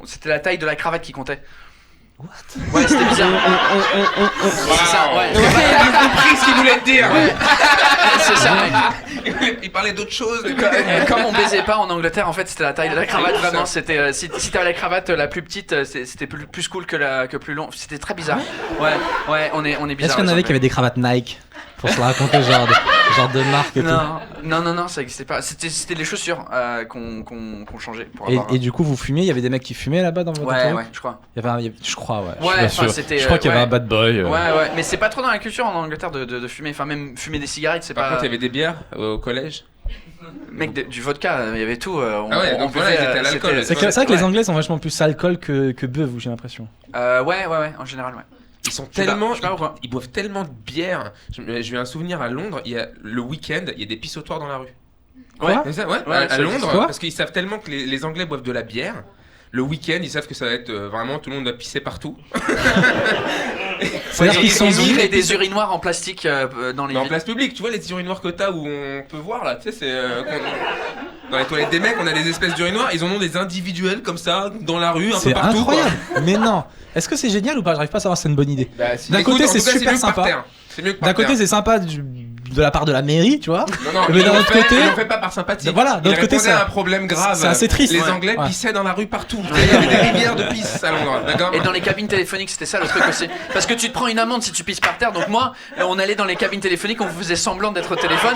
c'était la taille de la cravate qui comptait. What? Ouais, c'était bizarre. C'est ça, ouais. J'ai compris ce qu'il voulait te dire. Ouais. C'est ça, mec. Il parlait d'autre chose. Comme on baisait pas en Angleterre, en fait, c'était la taille de la cravate. Vraiment, c'était si t'avais la cravate la plus petite, c'était plus cool que plus long. C'était très bizarre. Ouais, on est bizarre. Est-ce qu'il y en avait qui avaient des cravates Nike pour se raconter genre Genre de marque et tout. Non, ça existait pas. C'était les chaussures qu'on changeait. Et du coup, vous fumiez, il y avait des mecs qui fumaient là-bas dans votre Ouais, truc je crois. Je crois, ouais. Ouais, je crois qu'il y avait un bad boy. Ouais, mais c'est pas trop dans la culture en Angleterre de fumer. Enfin, même fumer des cigarettes, c'est pas. Par contre, il y avait des bières au collège. Mec, du vodka, il y avait tout. Donc voilà, ils étaient à l'alcool. C'est vrai que les Anglais sont vachement plus alcool que beuve, j'ai l'impression. Ouais, en général, ouais. Ils sont tellement. Je sais pas pourquoi. Ils boivent tellement de bière. J'ai eu un souvenir à Londres, il y a le week-end, il y a des pissotoires dans la rue. Ouais. À Londres, quoi parce qu'ils savent tellement que les Anglais boivent de la bière. Le week-end, ils savent que ça va être vraiment tout le monde va pisser partout. C'est-à-dire qu'ils sont mis des urinoirs en plastique dans les. En place publique, tu vois les urinoirs que t'as où on peut voir là, tu sais, c'est. Dans les toilettes des mecs, on a des espèces d'urinoirs, ils en ont des individuels comme ça, dans la rue, un peu partout. C'est incroyable. Mais non. Est-ce que c'est génial ou pas? J'arrive pas à savoir si c'est une bonne idée. D'un côté, c'est super sympa. D'un côté, c'est sympa de la part de la mairie, tu vois. Non, mais d'un autre côté, ils l'ont fait pas par sympathie. Voilà, d'un autre côté, c'est un problème grave. C'est assez triste. Les Anglais pissaient dans la rue partout. Il y avait des rivières de pisse à Londres, d'accord. Et dans les cabines téléphoniques, c'était ça le truc aussi. Parce que tu te prends une amende si tu pisses par terre. Donc moi, on allait dans les cabines téléphoniques, on faisait semblant d'être au téléphone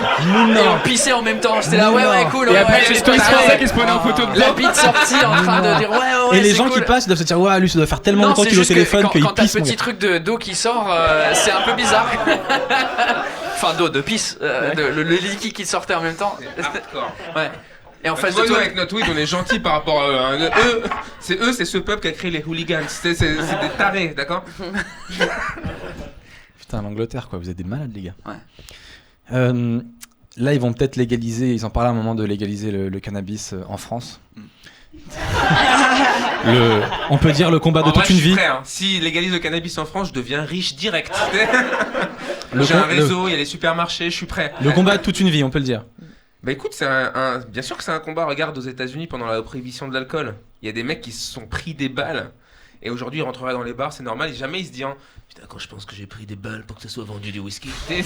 et on pissait en même temps. J'étais là, ouais, cool. Et après, c'est ça qui se prenait en photo de la bite sortie en train de dire ouais. Et les gens qui passent, ils doivent se dire ouais, lui, ça doit faire tellement longtemps qu'il est au téléphone qu'il pisse. Quand t'as le petit truc d'eau qui sort, c'est un peu bizarre. Enfin, d'eau, de pisse, le liquide qui sortait en même temps. Ouais. Et en face de toi, avec notre weed, on est gentil par rapport à eux. C'est ce peuple qui a créé les hooligans. C'est des tarés, d'accord. Putain, l'Angleterre, quoi. Vous êtes des malades, les gars. Ouais. Là, ils vont peut-être légaliser. Ils en parlaient à un moment de légaliser le cannabis en France. On peut dire le combat de toute une vie. Prêt, hein. Si légalise le cannabis en France, je deviens riche direct. J'ai un réseau, il y a les supermarchés, je suis prêt. Le combat de toute une vie, on peut le dire. Bah écoute, bien sûr que c'est un combat. Regarde aux États-Unis pendant la prohibition de l'alcool, il y a des mecs qui se sont pris des balles. Et aujourd'hui, ils rentreraient dans les bars, c'est normal. Et jamais ils se disent putain, quand je pense que j'ai pris des balles pour que ça soit vendu du whisky. C'est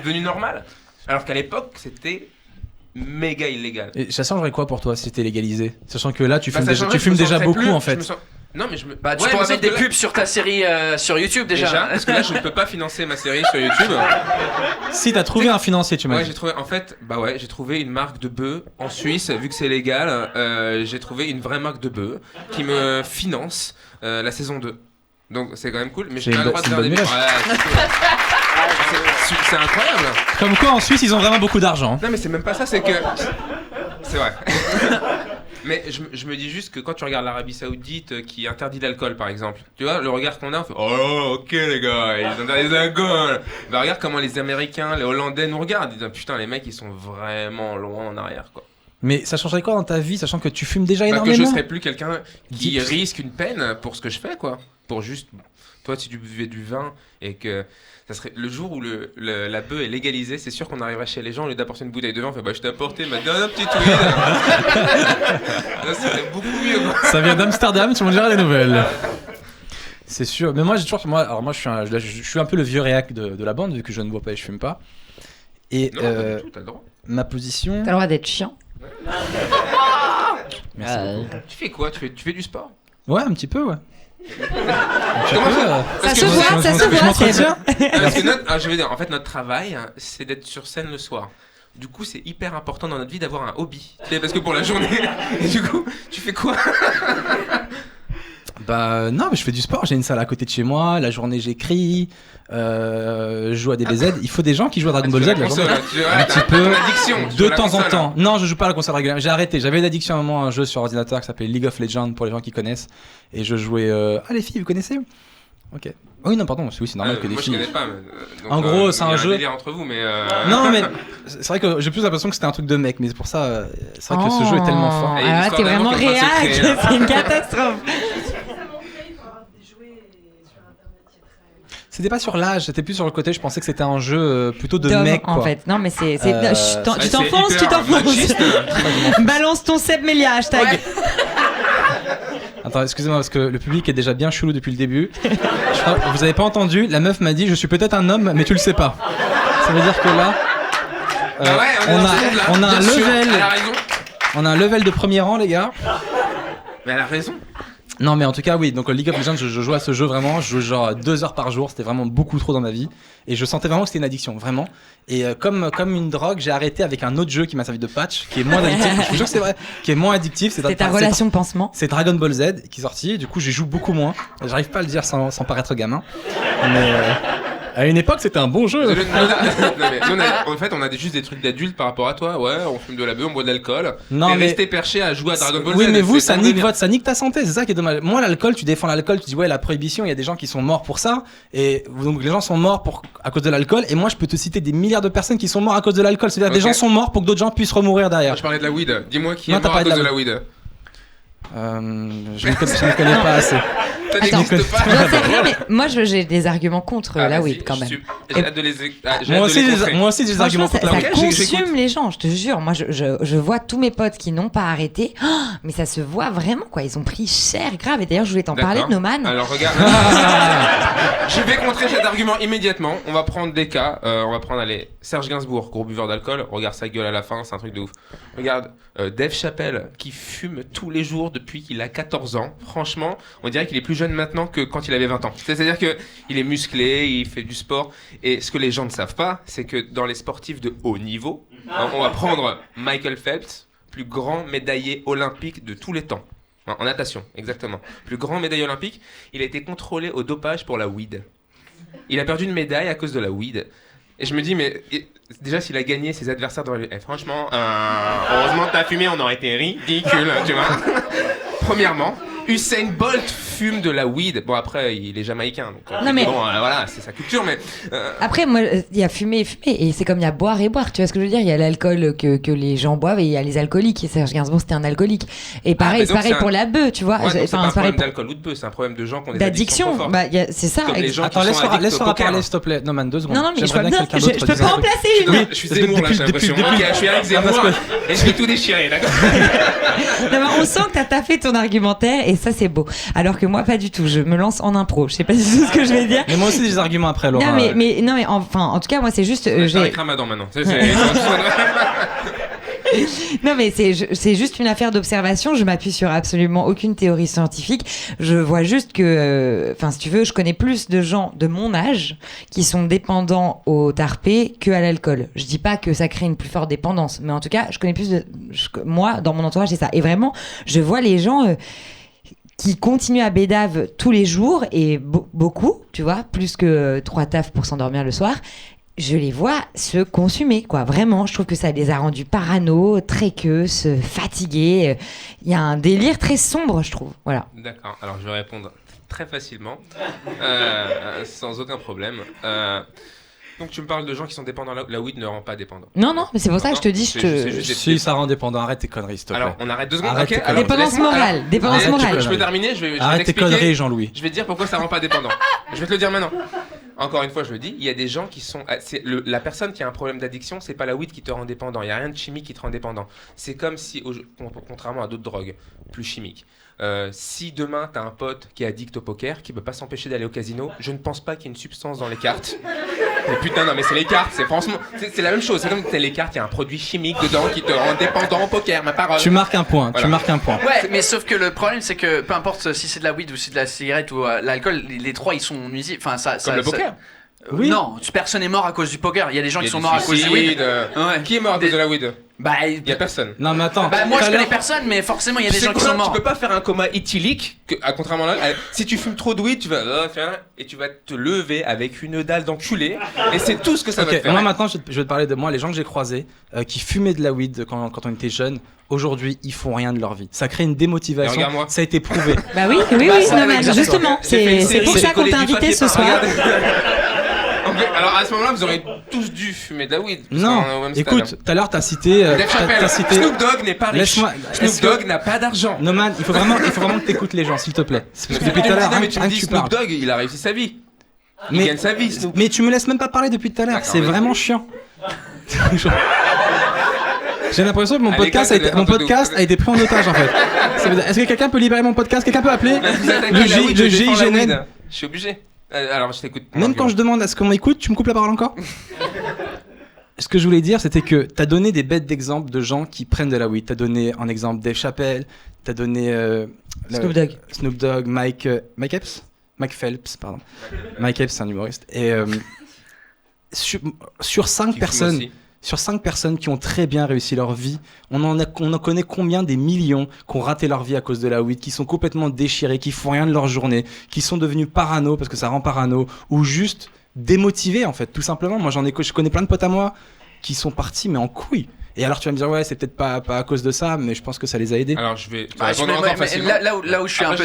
devenu normal. Alors qu'à l'époque, c'était méga illégal. Et ça changerait quoi pour toi si c'était légalisé? Sachant que là, tu fumes déjà beaucoup en fait. Non, mais tu pourrais mettre des pubs sur ta série sur YouTube déjà. Parce que là, je ne peux pas financer ma série sur YouTube. Si t'as trouvé un financier, tu m'as dit. J'ai trouvé une marque de bœuf en Suisse, vu que c'est légal. J'ai trouvé une vraie marque de bœuf qui me finance la saison 2. Donc c'est quand même cool, mais j'ai pas le droit de faire des vidéos. C'est incroyable. Comme quoi en Suisse ils ont vraiment beaucoup d'argent. Non mais c'est même pas ça, c'est que c'est vrai. Mais je me dis juste que quand tu regardes l'Arabie Saoudite qui interdit l'alcool par exemple, tu vois le regard qu'on a, on fait oh ok les gars, ils interdisent l'alcool. Bah regarde comment les Américains, les Hollandais nous regardent, ils disent putain les mecs ils sont vraiment loin en arrière quoi. Mais ça changerait quoi dans ta vie, sachant que tu fumes déjà énormément? Que je serais plus quelqu'un qui risque une peine pour ce que je fais quoi. Pour juste, toi si tu buvais du vin et que ça serait le jour où la bœuf est légalisée, c'est sûr qu'on arriverait chez les gens au lieu d'apporter une bouteille de vin, on fait bah je t'ai apporté ma dernière petite weed. Ça serait beaucoup mieux quoi. Ça vient d'Amsterdam, tu m'en diras les nouvelles. C'est sûr, mais moi j'ai toujours, je suis un peu le vieux réac de la bande vu que je ne bois pas et je fume pas. Et non, pas du tout, t'as le droit. Ma position. T'as le droit d'être chiant. Merci beaucoup. Tu fais quoi? Tu fais du sport? Ouais, un petit peu, ouais. Ça se voit, c'est parce que je veux dire, en fait, notre travail, c'est d'être sur scène le soir. Du coup, c'est hyper important dans notre vie d'avoir un hobby. Parce que pour la journée, et du coup, tu fais quoi? Bah non, mais je fais du sport, j'ai une salle à côté de chez moi, la journée j'écris, je joue à DBZ. Il faut des gens qui jouent à Dragon Ball Z la journée. Un petit peu, de temps en temps. Non, je joue pas à la console régulièrement, j'ai arrêté. J'avais une addiction à un moment à un jeu sur ordinateur qui s'appelait League of Legends pour les gens qui connaissent. Et je jouais... Ah les filles, vous connaissez? Ok. Oui, non, pardon, oui, c'est normal que des filles... Moi je connais pas, donc, en gros, c'est un jeu... délire entre vous, mais Non, mais c'est vrai que j'ai plus l'impression que c'était un truc de mec, mais c'est pour ça, c'est vrai que ce jeu est tellement fort. Ah, t'es vraiment réac, c'est une catastrophe. C'était pas sur l'âge, c'était plus sur le côté, je pensais que c'était un jeu plutôt de mec quoi. En fait, non mais c'est tu t'enfonces. Balance ton Seb Melia hashtag. Ouais. Attends, excusez-moi parce que le public est déjà bien chelou depuis le début. Vous avez pas entendu, la meuf m'a dit je suis peut-être un homme mais tu le sais pas. Ça veut dire que là on a un level. Elle a raison. On a un level de premier rang les gars. Mais elle a raison. Non, mais en tout cas, oui. Donc, League of Legends, je jouais à ce jeu vraiment. Je jouais genre 2 heures par jour. C'était vraiment beaucoup trop dans ma vie. Et je sentais vraiment que c'était une addiction, vraiment. Et comme une drogue, j'ai arrêté avec un autre jeu qui m'a servi de patch, qui est moins addictif. Je vous jure que c'est vrai, qui est moins addictif. C'est ta relation de pansement. C'est Dragon Ball Z qui est sorti. Du coup, j'y joue beaucoup moins. J'arrive pas à le dire sans paraître gamin. Mais à une époque, c'était un bon jeu. En fait, on a juste des trucs d'adultes par rapport à toi. Ouais, on fume de la bœuf, on boit de l'alcool. Non, mais rester perché à jouer à Dragon Ball Z. Oui, mais vous, ça nique ta santé. C'est ça qui est dommage. Moi, l'alcool, tu défends l'alcool. Tu dis ouais, la prohibition. Il y a des gens qui sont morts pour ça. Et donc les gens sont morts à cause de l'alcool. Et moi, je peux te citer des milliards de personnes qui sont morts à cause de l'alcool. C'est-à-dire des gens sont morts pour que d'autres gens puissent remourir derrière. Moi, je parlais de la weed. Dis-moi qui est mort à cause de la weed. Je ne connais pas assez. Attends, j'en sais rien, mais moi j'ai des arguments contre la weed quand même. J'ai hâte de les moi aussi j'ai des arguments contre la weed. Ça consume les gens, je te jure. Moi je vois tous mes potes qui n'ont pas arrêté, mais ça se voit vraiment quoi. Ils ont pris cher grave. Et d'ailleurs je voulais t'en parler, Noman. Alors regarde, je vais contrer cet argument immédiatement. On va prendre des cas. On va prendre Serge Gainsbourg, gros buveur d'alcool. Regarde sa gueule à la fin, c'est un truc de ouf. Regarde Dave Chappelle qui fume tous les jours depuis qu'il a 14 ans. Franchement, on dirait qu'il est plus jeune maintenant que quand il avait 20 ans. C'est-à-dire qu'il est musclé, il fait du sport. Et ce que les gens ne savent pas, c'est que dans les sportifs de haut niveau, on va prendre Michael Phelps, plus grand médaillé olympique de tous les temps. En natation, exactement. Plus grand médaillé olympique, il a été contrôlé au dopage pour la weed. Il a perdu une médaille à cause de la weed. Et je me dis, mais déjà, s'il a gagné ses adversaires dans franchement, heureusement que t'as fumé, on aurait été ridicule, tu vois. Premièrement, Usain Bolt fume de la weed. Bon, après, il est jamaïcain, donc non, mais... bon, voilà, c'est sa culture, mais... Après, moi, il y a fumer et fumer, et c'est comme il y a boire et boire, tu vois ce que je veux dire. Il y a l'alcool que les gens boivent, et il y a les alcooliques, et Serge Gainsbourg, c'était un alcoolique. Et pareil, c'est pareil pour la bœuf, tu vois. Ouais, c'est pas un problème d'alcool ou de bœuf, c'est un problème de gens qui ont des addictions trop fortes. C'est ça. Attends, laisse-moi parler, s'il te plaît. Non, 2 secondes. Non, mais je peux pas remplacer une. Je suis Zemmour, là, j'ai l'impression. Je suis avec Zemmour, et je vais tout déchirer, d'accord. On sent que t'as taffé ton argumentaire, et ça, c'est beau. Alors que moi, pas du tout. Je me lance en impro. Je sais pas du tout ce que je vais dire. Mais moi aussi, j'ai des arguments après, Laura. Non, mais enfin, en tout cas, moi, c'est juste. Avec Ramadan maintenant. Non, mais c'est juste une affaire d'observation. Je m'appuie sur absolument aucune théorie scientifique. Je vois juste que, si tu veux, je connais plus de gens de mon âge qui sont dépendants au tarpé que à l'alcool. Je dis pas que ça crée une plus forte dépendance, mais en tout cas, je connais plus moi, dans mon entourage, c'est ça. Et vraiment, je vois les gens qui continuent à bédave tous les jours, et beaucoup, tu vois, plus que 3 tafs pour s'endormir le soir. Je les vois se consumer, quoi. Vraiment, je trouve que ça les a rendus parano, tréqueux, fatigués. Il y a un délire très sombre, je trouve. Voilà. D'accord. Alors, je vais répondre très facilement, sans aucun problème. Donc, tu me parles de gens qui sont dépendants. La weed ne rend pas dépendant. Non, mais c'est pour ça que je te dis... Si, ça rend dépendant. Arrête tes conneries, s'il te plaît. Alors, on arrête 2 secondes. Okay. Dépendance morale. Je peux terminer. Arrête tes conneries, Jean-Louis. Je vais te dire pourquoi ça rend pas dépendant. Je vais te le dire maintenant. Encore une fois, je le dis, il y a des gens qui sont... la personne qui a un problème d'addiction, c'est pas la weed qui te rend dépendant. Il n'y a rien de chimique qui te rend dépendant. C'est comme si, contrairement à d'autres drogues plus chimiques, si demain, tu as un pote qui est addict au poker, qui ne peut pas s'empêcher d'aller au casino, je ne pense pas qu'il y ait une substance dans les cartes. Mais putain, non, mais c'est les cartes, c'est la même chose. C'est comme si les cartes, il y a un produit chimique dedans qui te rend dépendant au poker, ma parole. Tu marques un point, voilà. Ouais, mais sauf que le problème, c'est que peu importe si c'est de la weed ou si c'est de la cigarette ou l'alcool, les trois, ils sont nuisibles. Comme le poker. Oui. Non, personne n'est mort à cause du poker. Il y a des gens qui sont morts à cause du weed. Ouais. Qui est mort à cause de la weed? Il y a personne. Non, mais attends. Moi, je connais personne, mais forcément, il y a des gens qui sont morts. Tu peux pas faire un coma éthylique, contrairement à si tu fumes trop de weed, tu vas et tu vas te lever avec une dalle d'enculé, et c'est tout ce que ça va te faire. Moi, maintenant, je vais te parler de moi, les gens que j'ai croisés, qui fumaient de la weed quand on était jeunes. Aujourd'hui, ils font rien de leur vie. Ça crée une démotivation. Regarde-moi. Ça a été prouvé. Oui, justement. C'est pour ça qu'on t'a invité ce soir. Alors à ce moment-là, vous aurez tous dû fumer de la weed. Non, écoute, tout à l'heure t'as cité. Snoop Dogg n'est pas riche. Snoop Dogg n'a pas d'argent. Non man, il faut vraiment que t'écoutes les gens, s'il te plaît. Parce que depuis tout à l'heure, mais tu me dis Snoop Dogg, il a réussi sa vie. Il gagne sa vie, Snoop. Mais tu me laisses même pas parler depuis tout à l'heure. C'est vraiment chiant. J'ai l'impression que mon podcast a été pris en otage en fait. Est-ce que quelqu'un peut libérer mon podcast? Quelqu'un peut appeler le GIGN? Je suis obligé. Alors je t'écoute. Même quand je demande à ce qu'on m'écoute, tu me coupes la parole encore? Ce que je voulais dire, c'était que t'as donné des bêtes d'exemples de gens qui prennent de la weed. T'as donné un exemple Dave Chappelle, t'as donné Snoop Dogg, Mike Epps, Mike Phelps, pardon. Mike Epps, c'est un humoriste. Et sur 5 personnes. Sur 5 personnes qui ont très bien réussi leur vie, on en connaît combien des millions qui ont raté leur vie à cause de la weed, qui sont complètement déchirés, qui font rien de leur journée, qui sont devenus parano parce que ça rend parano, ou juste démotivés en fait, tout simplement. Moi je connais plein de potes à moi qui sont partis mais en couille. Et alors tu vas me dire ouais c'est peut-être pas à cause de ça, mais je pense que ça les a aidés. Alors je vais là où je suis un peu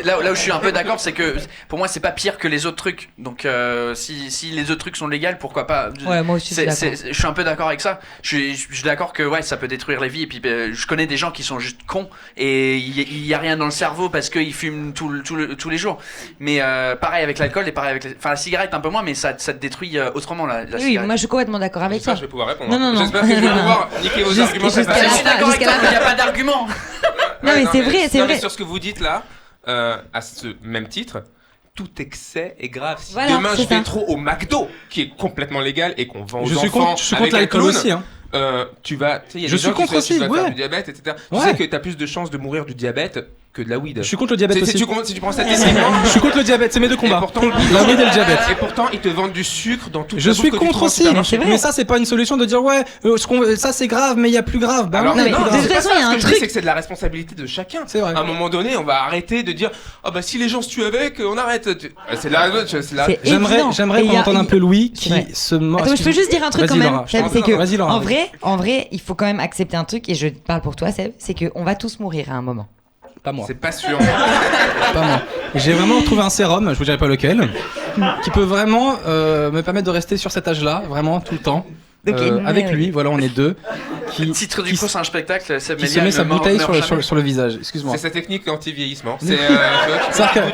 là où je suis un peu d'accord, c'est que pour moi c'est pas pire que les autres trucs. Donc si les autres trucs sont légaux, pourquoi pas. Ouais, moi aussi je suis un peu d'accord avec ça. Je suis d'accord que ouais ça peut détruire les vies, et puis je connais des gens qui sont juste cons et il y a rien dans le cerveau parce qu'ils fument tous les jours. Mais pareil avec l'alcool et pareil avec la cigarette un peu moins, mais ça te détruit autrement la oui, cigarette. moi je suis complètement d'accord avec ça. ça. Je vais pouvoir répondre. Non. J'espère que je vais pouvoir niquer vos arguments. Je suis d'accord avec toi, il n'y a pas d'argument. Non mais c'est vrai. Mais sur ce que vous dites là, à ce même titre, tout excès est grave. Si voilà, demain je vais trop au McDo, qui est complètement légal et qu'on vend aux enfants, je suis contre l'alcool aussi. Hein. Tu vas, il y a je des suis gens contre qui aussi, faire du diabète, etc. Tu sais que t'as plus de chances de mourir du diabète que de la weed. Je suis contre le diabète aussi. Si tu prends statistiquement, je suis contre le diabète, c'est mes deux combats. Pourtant, la weed et le diabète. Et pourtant, ils te vendent du sucre dans tout. Je suis contre aussi, mais ça c'est pas une solution de dire ouais, ça c'est grave, mais il y a plus grave. Alors, non, mais de toute façon, il y a un truc. C'est que c'est de la responsabilité de chacun. C'est vrai. À un moment donné, on va arrêter de dire ah bah si les gens se tuent avec, on arrête. C'est là. J'aimerais qu'on entende un peu Louis qui se mord. Attends, je peux juste dire un truc quand même. C'est que en vrai, il faut quand même accepter un truc, et je parle pour toi, Seb, c'est qu'on va tous mourir à un moment. Pas moi. C'est pas sûr. Pas moi. J'ai vraiment retrouvé un sérum, je vous dirai pas lequel, qui peut vraiment me permettre de rester sur cet âge-là, vraiment tout le temps. Avec lui, voilà, on est deux. Le titre du prochain spectacle, qui se met sa bouteille sur le visage. Excuse-moi. C'est sa technique anti-vieillissement.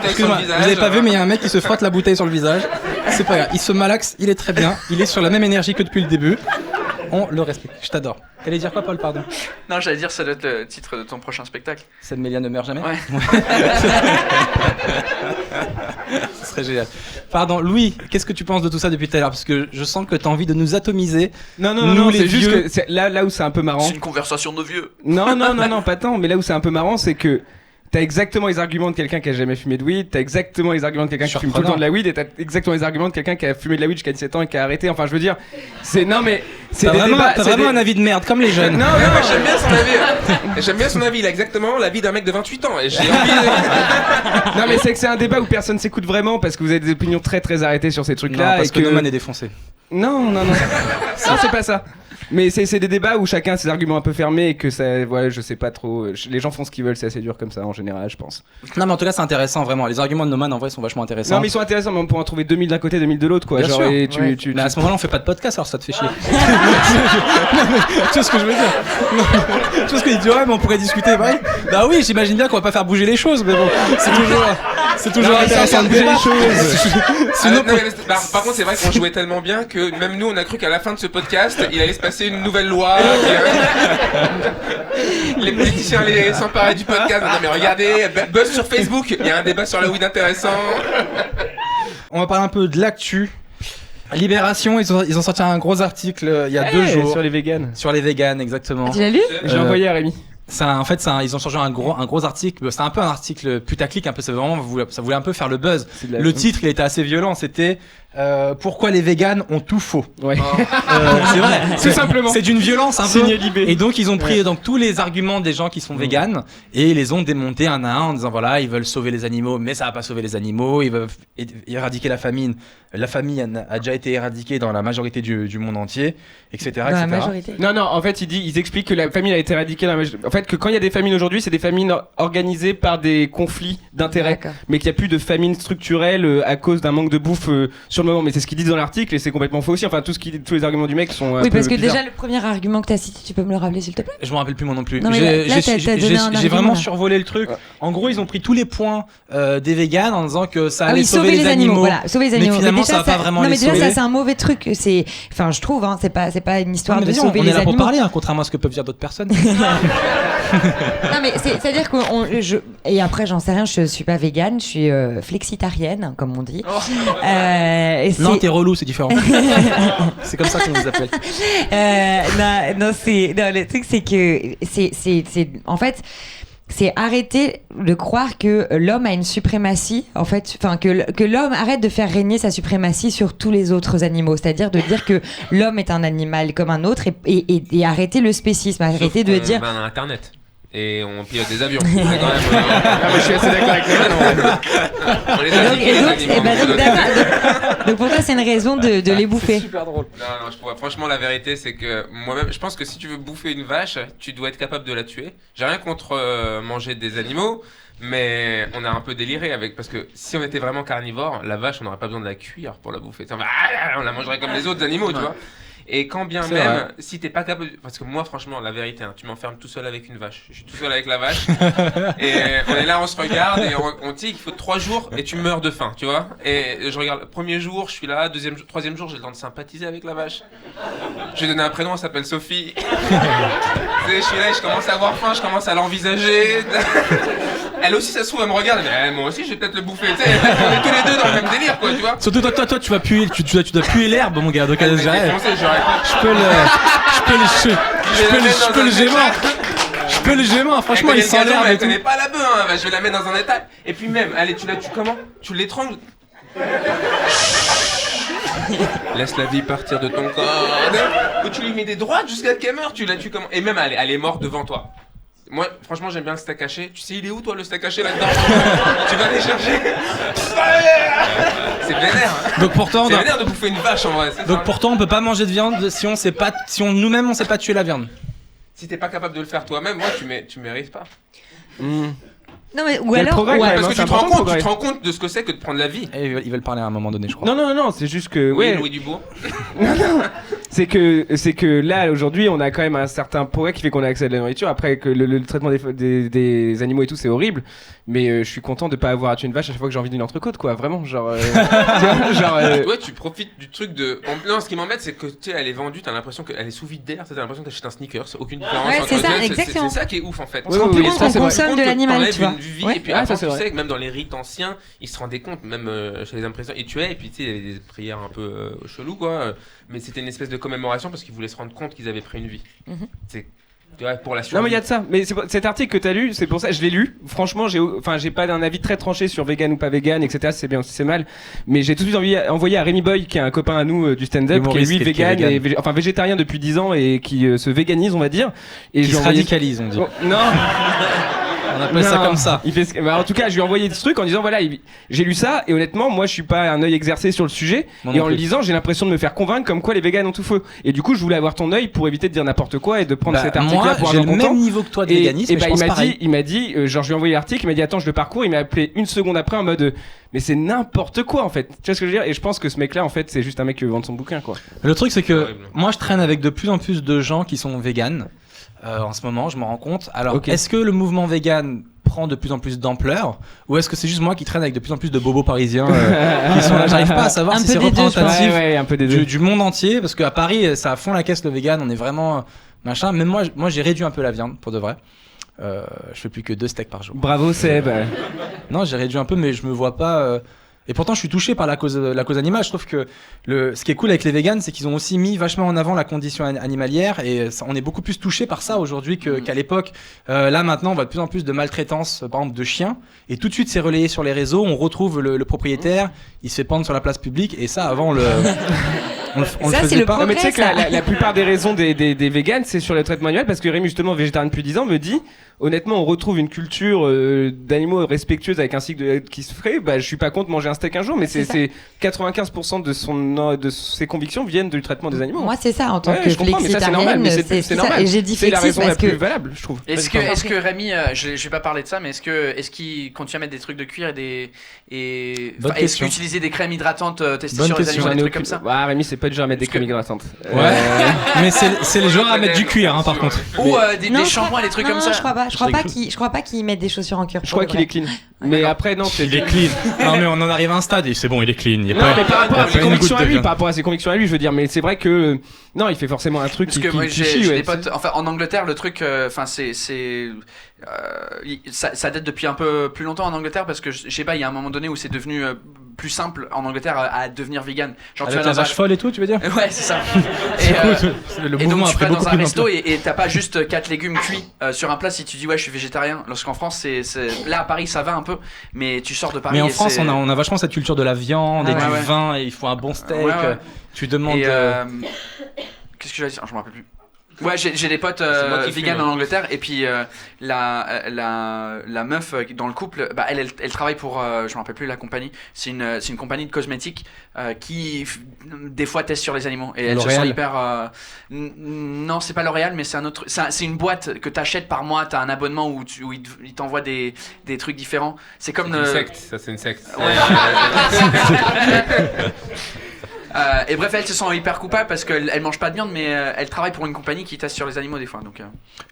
Excuse-moi, vous avez pas vu, mais il y a un mec qui se frotte la bouteille sur le visage. C'est pas grave, il se malaxe, il est très bien, il est sur la même énergie que depuis le début. On le respecte, je t'adore. T'allais dire quoi, Paul, pardon? Non, j'allais dire ça doit être le titre de ton prochain spectacle. Cette Mélia ne meurt jamais. Ouais. Ce serait génial. Pardon, Louis, qu'est-ce que tu penses de tout ça depuis tout à l'heure? Parce que je sens que t'as envie de nous atomiser. Non, c'est juste que là où c'est un peu marrant. C'est une conversation de vieux. Non, pas tant. Mais là où c'est un peu marrant, c'est que t'as exactement les arguments de quelqu'un qui a jamais fumé de weed, t'as exactement les arguments de quelqu'un qui fume tout le temps de la weed, et t'as exactement les arguments de quelqu'un qui a fumé de la weed jusqu'à 17 ans et qui a arrêté. Enfin, je veux dire, c'est t'as vraiment un avis de merde comme les jeunes. Non, moi j'aime bien son avis. J'aime bien son avis. Il a exactement l'avis d'un mec de 28 ans. Et j'ai envie Non, mais c'est que c'est un débat où personne s'écoute vraiment parce que vous avez des opinions très très arrêtées sur ces trucs-là. Non, parce que Noman est défoncé. Non, c'est pas ça. Mais c'est des débats où chacun a ses arguments un peu fermés et que ça, ouais, je sais pas trop. Les gens font ce qu'ils veulent, c'est assez dur comme ça en général, je pense. Non, mais en tout cas, c'est intéressant vraiment. Les arguments de Noman en vrai sont vachement intéressants. Non, mais ils sont intéressants, mais on pourra en trouver 2000 d'un côté, 2000 de l'autre, quoi. Bien genre, sûr. et Mais à ce moment-là, on fait pas de podcast, alors ça te fait chier. Tu vois ce que je veux dire? Tu vois ce que tu dis? Ouais, mais on pourrait discuter, ouais. Bah oui, j'imagine bien qu'on va pas faire bouger les choses, mais bon, c'est toujours intéressant de bouger les choses. Par contre, c'est vrai qu'on jouait tellement bien que même nous, on a cru qu'à la fin de ce podcast, il allait se passer une nouvelle loi. Les politiciens allaient s'emparer du podcast. Non mais regardez, buzz sur Facebook, il y a un débat sur la weed intéressant. On va parler un peu de l'actu. Libération, ils ont sorti un gros article il y a 2 jours. Sur les véganes. Sur les véganes, exactement. Tu l'as lu? J'ai envoyé à Rémi. Ils ont changé un gros article. C'était un peu un article putaclic, un peu. Ça voulait un peu faire le buzz. Le titre, il était assez violent. C'était pourquoi les véganes ont tout faux. Ouais. C'est vrai. Tout simplement. C'est d'une violence un peu. Signé Libé. Et donc ils ont pris donc tous les arguments des gens qui sont véganes et ils les ont démontés un à un en disant voilà, ils veulent sauver les animaux, mais ça va pas sauver les animaux. Ils veulent éradiquer la famine. La famille a déjà été éradiquée dans la majorité du monde entier, etc. Dans la majorité. Non, en fait, ils expliquent que la famine a été éradiquée dans la majorité. En fait, que quand il y a des famines aujourd'hui, c'est des famines organisées par des conflits d'intérêts, mais qu'il n'y a plus de famine structurelle à cause d'un manque de bouffe sur le moment. Mais c'est ce qu'ils disent dans l'article et c'est complètement faux aussi. Enfin, tous les arguments du mec sont. Oui, parce que déjà, le premier argument que tu as cité, tu peux me le rappeler s'il te plaît? Je me rappelle plus moi non plus. Non, j'ai vraiment survolé le truc. Ouais. En gros, ils ont pris tous les points des véganes en disant que ça allait sauver les animaux. Voilà, sauver les animaux. Mais finalement, ça va pas vraiment les sauver. Non, mais déjà, ça, c'est un mauvais truc. Enfin, je trouve, c'est pas une histoire de sauver les animaux. On est là pour parler, contrairement à ce que peuvent dire d'autres personnes. Non, mais c'est-à-dire que et après, j'en sais rien, je suis pas végane, je suis flexitarienne, comme on dit. Non, t'es relou, c'est différent. C'est comme ça qu'on vous appelle. Non, le truc, c'est que en fait, c'est arrêter de croire que l'homme a une suprématie, en fait, enfin que l'homme arrête de faire régner sa suprématie sur tous les autres animaux, c'est-à-dire de dire que l'homme est un animal comme un autre et arrêter le spécisme, arrêter de dire. On a Internet. Et on pilote des avions. C'est quand même, je suis assez d'accord avec toi. on les a donc pour toi, c'est une raison de les bouffer. Super drôle. Non, franchement, la vérité, c'est que moi-même, je pense que si tu veux bouffer une vache, tu dois être capable de la tuer. J'ai rien contre manger des animaux, mais on a un peu déliré avec. Parce que si on était vraiment carnivore, la vache, on n'aurait pas besoin de la cuire pour la bouffer. On la mangerait comme les autres animaux, tu vois. Et quand bien même, vrai. Si t'es pas capable. Parce que moi, franchement, la vérité, tu m'enfermes tout seul avec une vache. Je suis tout seul avec la vache. Et on est là, on se regarde et on dit qu'il faut 3 jours et tu meurs de faim, tu vois. Et je regarde, le premier jour, je suis là, troisième jour, j'ai le temps de sympathiser avec la vache. Je lui ai donné un prénom, elle s'appelle Sophie. Je suis là, je commence à avoir faim, je commence à l'envisager. Elle aussi, ça se trouve, elle me regarde, mais moi aussi, je vais peut-être le bouffer. Tu sais, on est tous les deux dans le même délire, quoi, tu vois. Surtout toi, tu vas puer, tu dois puer l'herbe, mon gars. Donc, je peux le gémant, franchement, il sent l'herbe. Elle connaît pas la bœuf, hein. Je vais la mettre dans un état. Et puis même, allez, tu la tues comment? Tu l'étrangles? Laisse la vie partir de ton corps. Ou tu lui mets des droites jusqu'à qu'elle meure, tu la tues comment? Et même, elle est morte devant toi. Moi, franchement, j'aime bien le steak haché. Tu sais, il est où, toi, le steak haché là-dedans? Tu vas aller chercher. C'est vénère. Donc pourtant, c'est vénère de bouffer une vache en vrai. Donc pourtant, on peut pas manger de viande si on nous-mêmes on sait pas tuer la viande. Si t'es pas capable de le faire toi-même, moi, tu mérites pas. Non mais ou alors parce que tu te rends compte de ce que c'est que de prendre la vie. Et ils veulent parler à un moment donné, je crois. Non, c'est juste que Louis Dubourg. non. C'est que là aujourd'hui, on a quand même un certain progrès qui fait qu'on a accès à de la nourriture. Après que le traitement des animaux et tout, c'est horrible. Mais je suis content de pas avoir à tuer une vache à chaque fois que j'ai envie d'une entrecôte, quoi. Vraiment, genre. Ouais, tu profites du truc de. Non, ce qui m'embête, c'est que tu sais, elle est vendue, t'as l'impression qu'elle est sous vide d'air, t'as l'impression que t'achètes un sneakers, aucune différence. Ouais, c'est ça, deux. exactement. C'est ça qui est ouf en fait. On se rend plus compte qu'on consomme de l'animal, tu vois. Et puis après, tu sais que même dans les rites anciens, ils se rendaient compte, même chez les impressions, ils tuaient, et puis tu sais, il y avait des prières un peu cheloues, quoi. Mais c'était une espèce de commémoration parce qu'ils voulaient se rendre compte qu'ils avaient pris une vie. C'est. Pour la survie. Non mais il y a de ça. Mais cet article que t'as lu, c'est pour ça, je l'ai lu. Franchement, j'ai pas un avis très tranché sur vegan ou pas vegan, etc. C'est bien, c'est mal. Mais j'ai tout de suite envoyé à Rémi Boy, qui est un copain à nous du stand-up, qui est lui vegan, et végétarien depuis 10 ans et qui se véganise, on va dire. Et qui se radicalise, on dit. Non. On appelle ça comme ça. En tout cas, je lui ai envoyé des trucs en disant voilà, j'ai lu ça et honnêtement, moi je suis pas un œil exercé sur le sujet. Et en le lisant, j'ai l'impression de me faire convaincre comme quoi les végans ont tout faux. Et du coup, je voulais avoir ton œil pour éviter de dire n'importe quoi et de prendre cet article-là pour avoir le même niveau que toi de véganisme. Et il m'a dit, genre je lui ai envoyé l'article, il m'a dit attends, je le parcours. Il m'a appelé une seconde après en mode mais c'est n'importe quoi en fait. Tu vois ce que je veux dire? Et je pense que ce mec-là, en fait, c'est juste un mec qui veut vendre son bouquin, quoi. Le truc, c'est que moi, je traîne avec de plus en plus de gens qui sont véganes. En ce moment, je m'en rends compte. Alors, est-ce que le mouvement vegan prend de plus en plus d'ampleur, ou est-ce que c'est juste moi qui traîne avec de plus en plus de bobos parisiens qui sont là? J'arrive pas à savoir si c'est représentatif du monde entier, parce qu'à Paris, ça a fond la caisse le vegan. On est vraiment machin. Même moi, j'ai réduit un peu la viande pour de vrai. Je fais plus que 2 steaks par jour. Bravo Seb. Non, j'ai réduit un peu, mais je me vois pas. Et pourtant, je suis touché par la cause animale. Je trouve que ce qui est cool avec les véganes, c'est qu'ils ont aussi mis vachement en avant la condition animalière, et on est beaucoup plus touché par ça aujourd'hui qu'à l'époque. Là, maintenant, on voit de plus en plus de maltraitance, par exemple, de chiens, et tout de suite, c'est relayé sur les réseaux. On retrouve le propriétaire, il se fait pendre sur la place publique, et ça, avant, on le faisait pas. Non, mais tu sais que la plupart des raisons des véganes, c'est sur le traitement animal, parce que Rémi, justement, végétarien depuis 10 ans, me dit honnêtement, on retrouve une culture d'animaux respectueuse avec un cycle qui se ferait. Bah, je suis pas contre manger un steak un jour, mais c'est 95% de ses convictions viennent du traitement des animaux. Moi, c'est ça, en tant que flexitarienne, c'est normal. Et j'ai dit c'est la raison parce la plus valable, je trouve. Est-ce que Rémi, je vais pas parler de ça, mais est-ce qu'il continue à mettre des trucs de cuir est-ce qu'il utilisait des crèmes hydratantes testées sur les animaux, des trucs comme ça? Rémi, c'est pas du genre à mettre des crèmes hydratantes. Ouais. Mais c'est le genre à mettre du cuir, par contre. Ou des shampoings, des trucs comme ça. Je crois pas qu'ils mettent des chaussures en cuir. Je crois qu'il est clean. Mais après, non, il est clean. Non, mais on en arrive à un stade et c'est bon, il est clean. Non, mais par rapport à ses convictions à lui, je veux dire, mais c'est vrai que non, il fait forcément un truc qui j'ai des potes. Enfin, en Angleterre, le truc, ça date depuis un peu plus longtemps en Angleterre, parce que je sais pas, il y a un moment donné où c'est devenu plus simple en Angleterre à devenir vegan. Genre Avec la vache folle et tout, tu veux dire? Ouais, c'est ça. Le Et mouvement donc a tu pris vas dans beaucoup un plus resto d'ampleur. et t'as pas juste 4 légumes cuits sur un plat si tu dis ouais je suis végétarien. Lorsqu'en France c'est là à Paris ça va un peu, mais tu sors de Paris. Mais en et France, c'est- on a vachement cette culture de la viande et Ouais, du ouais. vin, et il faut un bon steak. Ouais, ouais. Tu demandes. Et qu'est-ce que j'allais dire? Je me rappelle plus. Ouais, j'ai des potes C'est moi qui vegan fume. en Angleterre et puis la meuf dans le couple, bah elle travaille pour, je me rappelle plus la compagnie. C'est une compagnie de cosmétiques qui des fois teste sur les animaux et elle se L'Oréal. sent hyper. Non, c'est pas L'Oréal, mais c'est un autre. C'est une boîte que t'achètes par mois. T'as un abonnement où il t'envoie des trucs différents. C'est comme C'est le. une secte, ça c'est une secte. Et bref, elle se sent hyper coupable parce qu'elle mange pas de viande, mais elle travaille pour une compagnie qui teste sur les animaux des fois. Donc,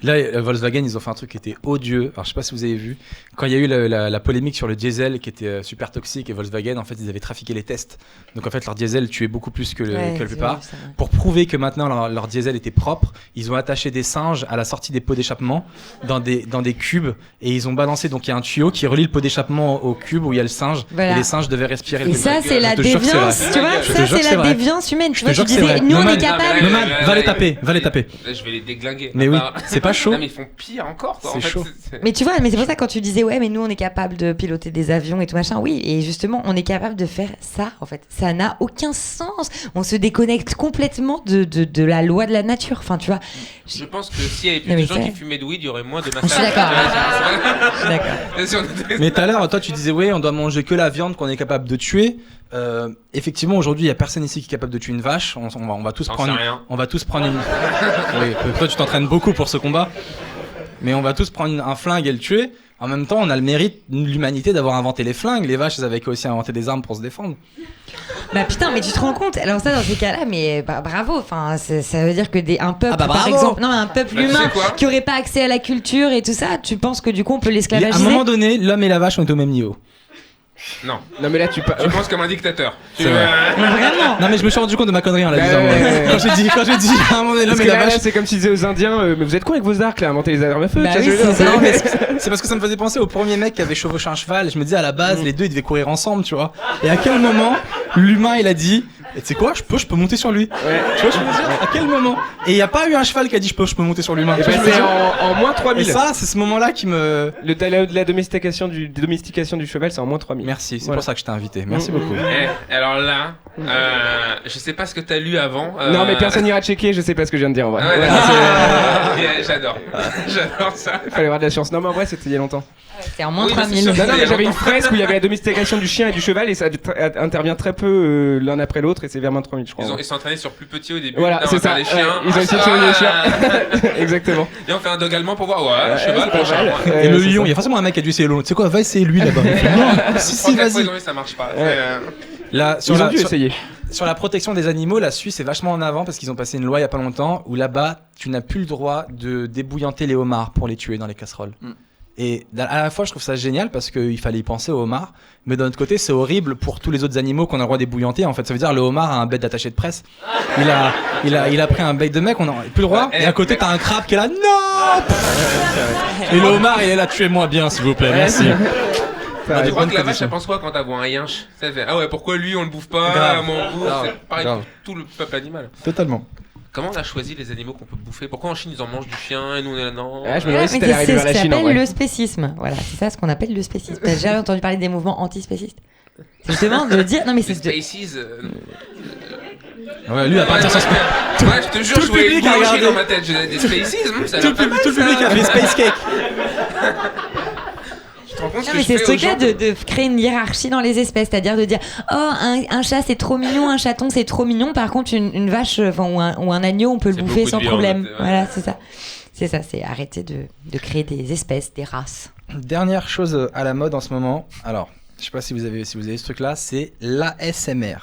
Là, Volkswagen, ils ont fait un truc qui était odieux. Alors, je sais pas si vous avez vu. Quand il y a eu la polémique sur le diesel qui était super toxique, et Volkswagen, en fait, ils avaient trafiqué les tests. Donc, en fait, leur diesel tuait beaucoup plus que la plupart. Pour prouver que maintenant leur diesel était propre, ils ont attaché des singes à la sortie des pots d'échappement dans des cubes, et ils ont balancé. Donc, il y a un tuyau qui relie le pot d'échappement au cube où il y a le singe, Voilà. et les singes devaient respirer. Et ça, c'est la Je te jure que c'est déviance, vrai. tu vois. Je te Ça, jure que c'est c'est la vrai. déviance humaine. Tu Je vois, te jure tu que c'est disais, vrai. nous, on est Noman, capable. Noman, va les taper, va les taper. Là, je vais les déglinguer. Mais oui, Enfin, c'est pas chaud. Non, mais ils font pire encore. Quoi. C'est En fait, chaud. Mais tu vois, mais c'est pour ça quand tu disais ouais, mais nous on est capable de piloter des avions et tout machin. Oui, et justement, on est capable de faire ça en fait. Ça n'a aucun sens. On se déconnecte complètement de la loi de la nature. Enfin, tu vois. Je pense que s'il y avait Non, plus mais de gens c'est- qui fumaient de weed, il y aurait moins de Je massacres. suis d'accord. Je suis d'accord. Bien sûr, Mais tout à l'heure, toi, tu disais, oui, on doit manger que la viande qu'on est capable de tuer. Effectivement, aujourd'hui, il n'y a personne ici qui est capable de tuer une vache. On va tous J'en prendre. sais rien. On va tous prendre une. Oui, toi, tu t'entraînes beaucoup pour ce combat. Mais on va tous prendre un flingue et le tuer. En même temps, on a le mérite, l'humanité, d'avoir inventé les flingues. Les vaches, elles avaient aussi inventé des armes pour se défendre. Bah putain, mais tu te rends compte. Alors ça, dans ces cas-là, mais bah, bravo. Enfin, ça veut dire que un peuple, Ah bah, par bravo. exemple, non, un peuple Bah, tu humain sais quoi qui aurait pas accès à la culture et tout ça, tu penses que du coup on peut À un l'esclavagiser? moment donné, l'homme et la vache ont été au même niveau. Non, Non, mais là, tu tu penses comme un dictateur. C'est vrai. Mais vraiment. Non, mais je me suis rendu compte de ma connerie en la Ouais, disant. ouais, ouais. Quand j'ai dit, à un moment donné, Parce l'homme que et la là, vache. c'est comme si disais aux Indiens, mais vous êtes quoi avec vos arcs là, inventer les armes à feu? Bah tu vois, oui, je veux c'est dire, ça. Non, mais c'est parce que ça me faisait penser au premier mec qui avait chevauché un cheval. Je me disais à la base, les deux ils devaient courir ensemble, tu vois. Et à quel moment l'humain il a dit, et tu sais quoi, je peux monter sur lui. Ouais. Tu vois, je veux dire, à quel moment? Et il y a pas eu un cheval qui a dit je peux monter sur l'humain. Et Tu vois, ben, je veux c'est dire. en moins Et 3000. ça, c'est ce moment-là qui me. La domestication du cheval, c'est en moins 3000. Merci, c'est Voilà. pour ça que je t'ai invité. Merci beaucoup. Alors là, je sais pas ce que t'as lu avant. Non, mais personne n'ira checker, je sais pas ce que je viens de dire en vrai. Ah ouais, Voilà, d'accord. J'adore. J'adore ça. il fallait avoir de la chance. Non, mais en vrai, c'était il y a longtemps. C'est en moins Oui, bah, 3000. c'est sûr. Non, non, mais j'avais une longtemps. fresque où il y avait la domestication du chien et du cheval et ça intervient très peu l'un après l'autre et c'est vers moins 3000, je crois. Ils sont entraînés sur plus petit au début. Voilà, Là, on c'est va faire ça. les chiens. Ouais, ils ont essayé de soigner les chiens. Exactement. Et on fait un dog allemand pour voir. Ouais, cheval, c'est pas prochain. mal. Ouais. Ouais, Et le c'est lion, ça. il y a forcément un mec qui a dû essayer le lion. Tu sais quoi, va essayer lui là-bas. Il fait, non, si, Trois, quatre fois, vas-y. ils ont vu, ça marche pas. Ouais. Là, Ils ont dû essayer. Sur la protection des animaux, la Suisse est vachement en avant parce qu'ils ont passé une loi il y a pas longtemps où là-bas, tu n'as plus le droit de débouillanter les homards pour les tuer dans les casseroles. Mm. Et à la fois, je trouve ça génial parce qu'il fallait y penser aux homards, mais d'un autre côté, c'est horrible pour tous les autres animaux qu'on a le droit d'ébouillanter. En fait, ça veut dire le homard a un bec d'attaché de presse. Il a pris un bec de mec, on n'a plus le droit. Et à côté, t'as un crabe qui est là, non. Et le homard, il est là, tuez-moi bien, s'il vous plaît, merci. Ça Tu arrive. crois que la bonne vache, position. elle pense quoi quand elle voit un yinche? Ça fait, ah ouais, pourquoi lui on le bouffe pas? Grave. Moi on bouffe. Grave. C'est pareil Grave. pour tout le peuple animal. Totalement. Comment on a choisi les animaux qu'on peut bouffer? Pourquoi en Chine ils en mangent du chien et nous on est là non? Ah, je me Voilà, demandais si mais t'allais arriver c'est vers ce la qui Chine en s'appelle vrai. le spécisme. Voilà, c'est ça ce qu'on appelle le spécisme. T'as déjà entendu parler des mouvements antispécistes? C'est justement de dire. Non, mais Les c'est de. Spaces. Ouais, lui, à partir de son Ouais, je te jure, Tout je le voyais public une a boulangerie regardé. dans ma tête. J'ai des Spaces, ça a Tout l'air pas mal, le public ça. a fait Space Cake. Tu te rends compte ce Non, que mais je c'est fais ce aux truc-là gens de créer une hiérarchie dans les espèces, c'est-à-dire de dire oh un chat c'est trop mignon, un chaton c'est trop mignon, par contre une vache ou un agneau on peut le C'est bouffer beaucoup sans de viande, problème. ouais. Voilà, c'est ça. C'est ça, c'est arrêter de créer des espèces, des races. Dernière chose à la mode en ce moment. Alors, je sais pas si vous avez ce truc-là, c'est l'ASMR.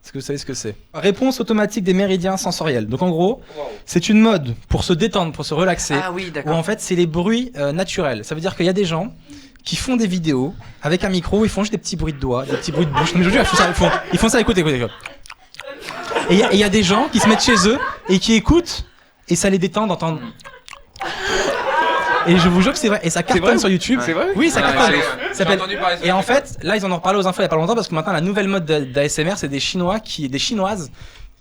Est-ce que vous savez ce que c'est? Réponse automatique des méridiens sensoriels. Donc en gros, c'est une mode pour se détendre, pour se relaxer. Ah oui, Où d'accord. en fait, c'est les bruits naturels. Ça veut dire qu'il y a des gens qui font des vidéos avec un micro, ils font juste des petits bruits de doigts, des petits bruits de bouche. Non, mais je vous jure, ils font ça, écoutez. Et il y a des gens qui se mettent chez eux et qui écoutent et ça les détend d'entendre. Et je vous jure que c'est vrai. Et ça cartonne sur YouTube. C'est vrai? Oui, ça Ah, cartonne. ouais, Ça j'ai s'appelle- entendu parler de ça. Et en fait, là, ils en ont reparlé aux infos il y a pas longtemps parce que maintenant, la nouvelle mode d'ASMR, c'est des Chinoises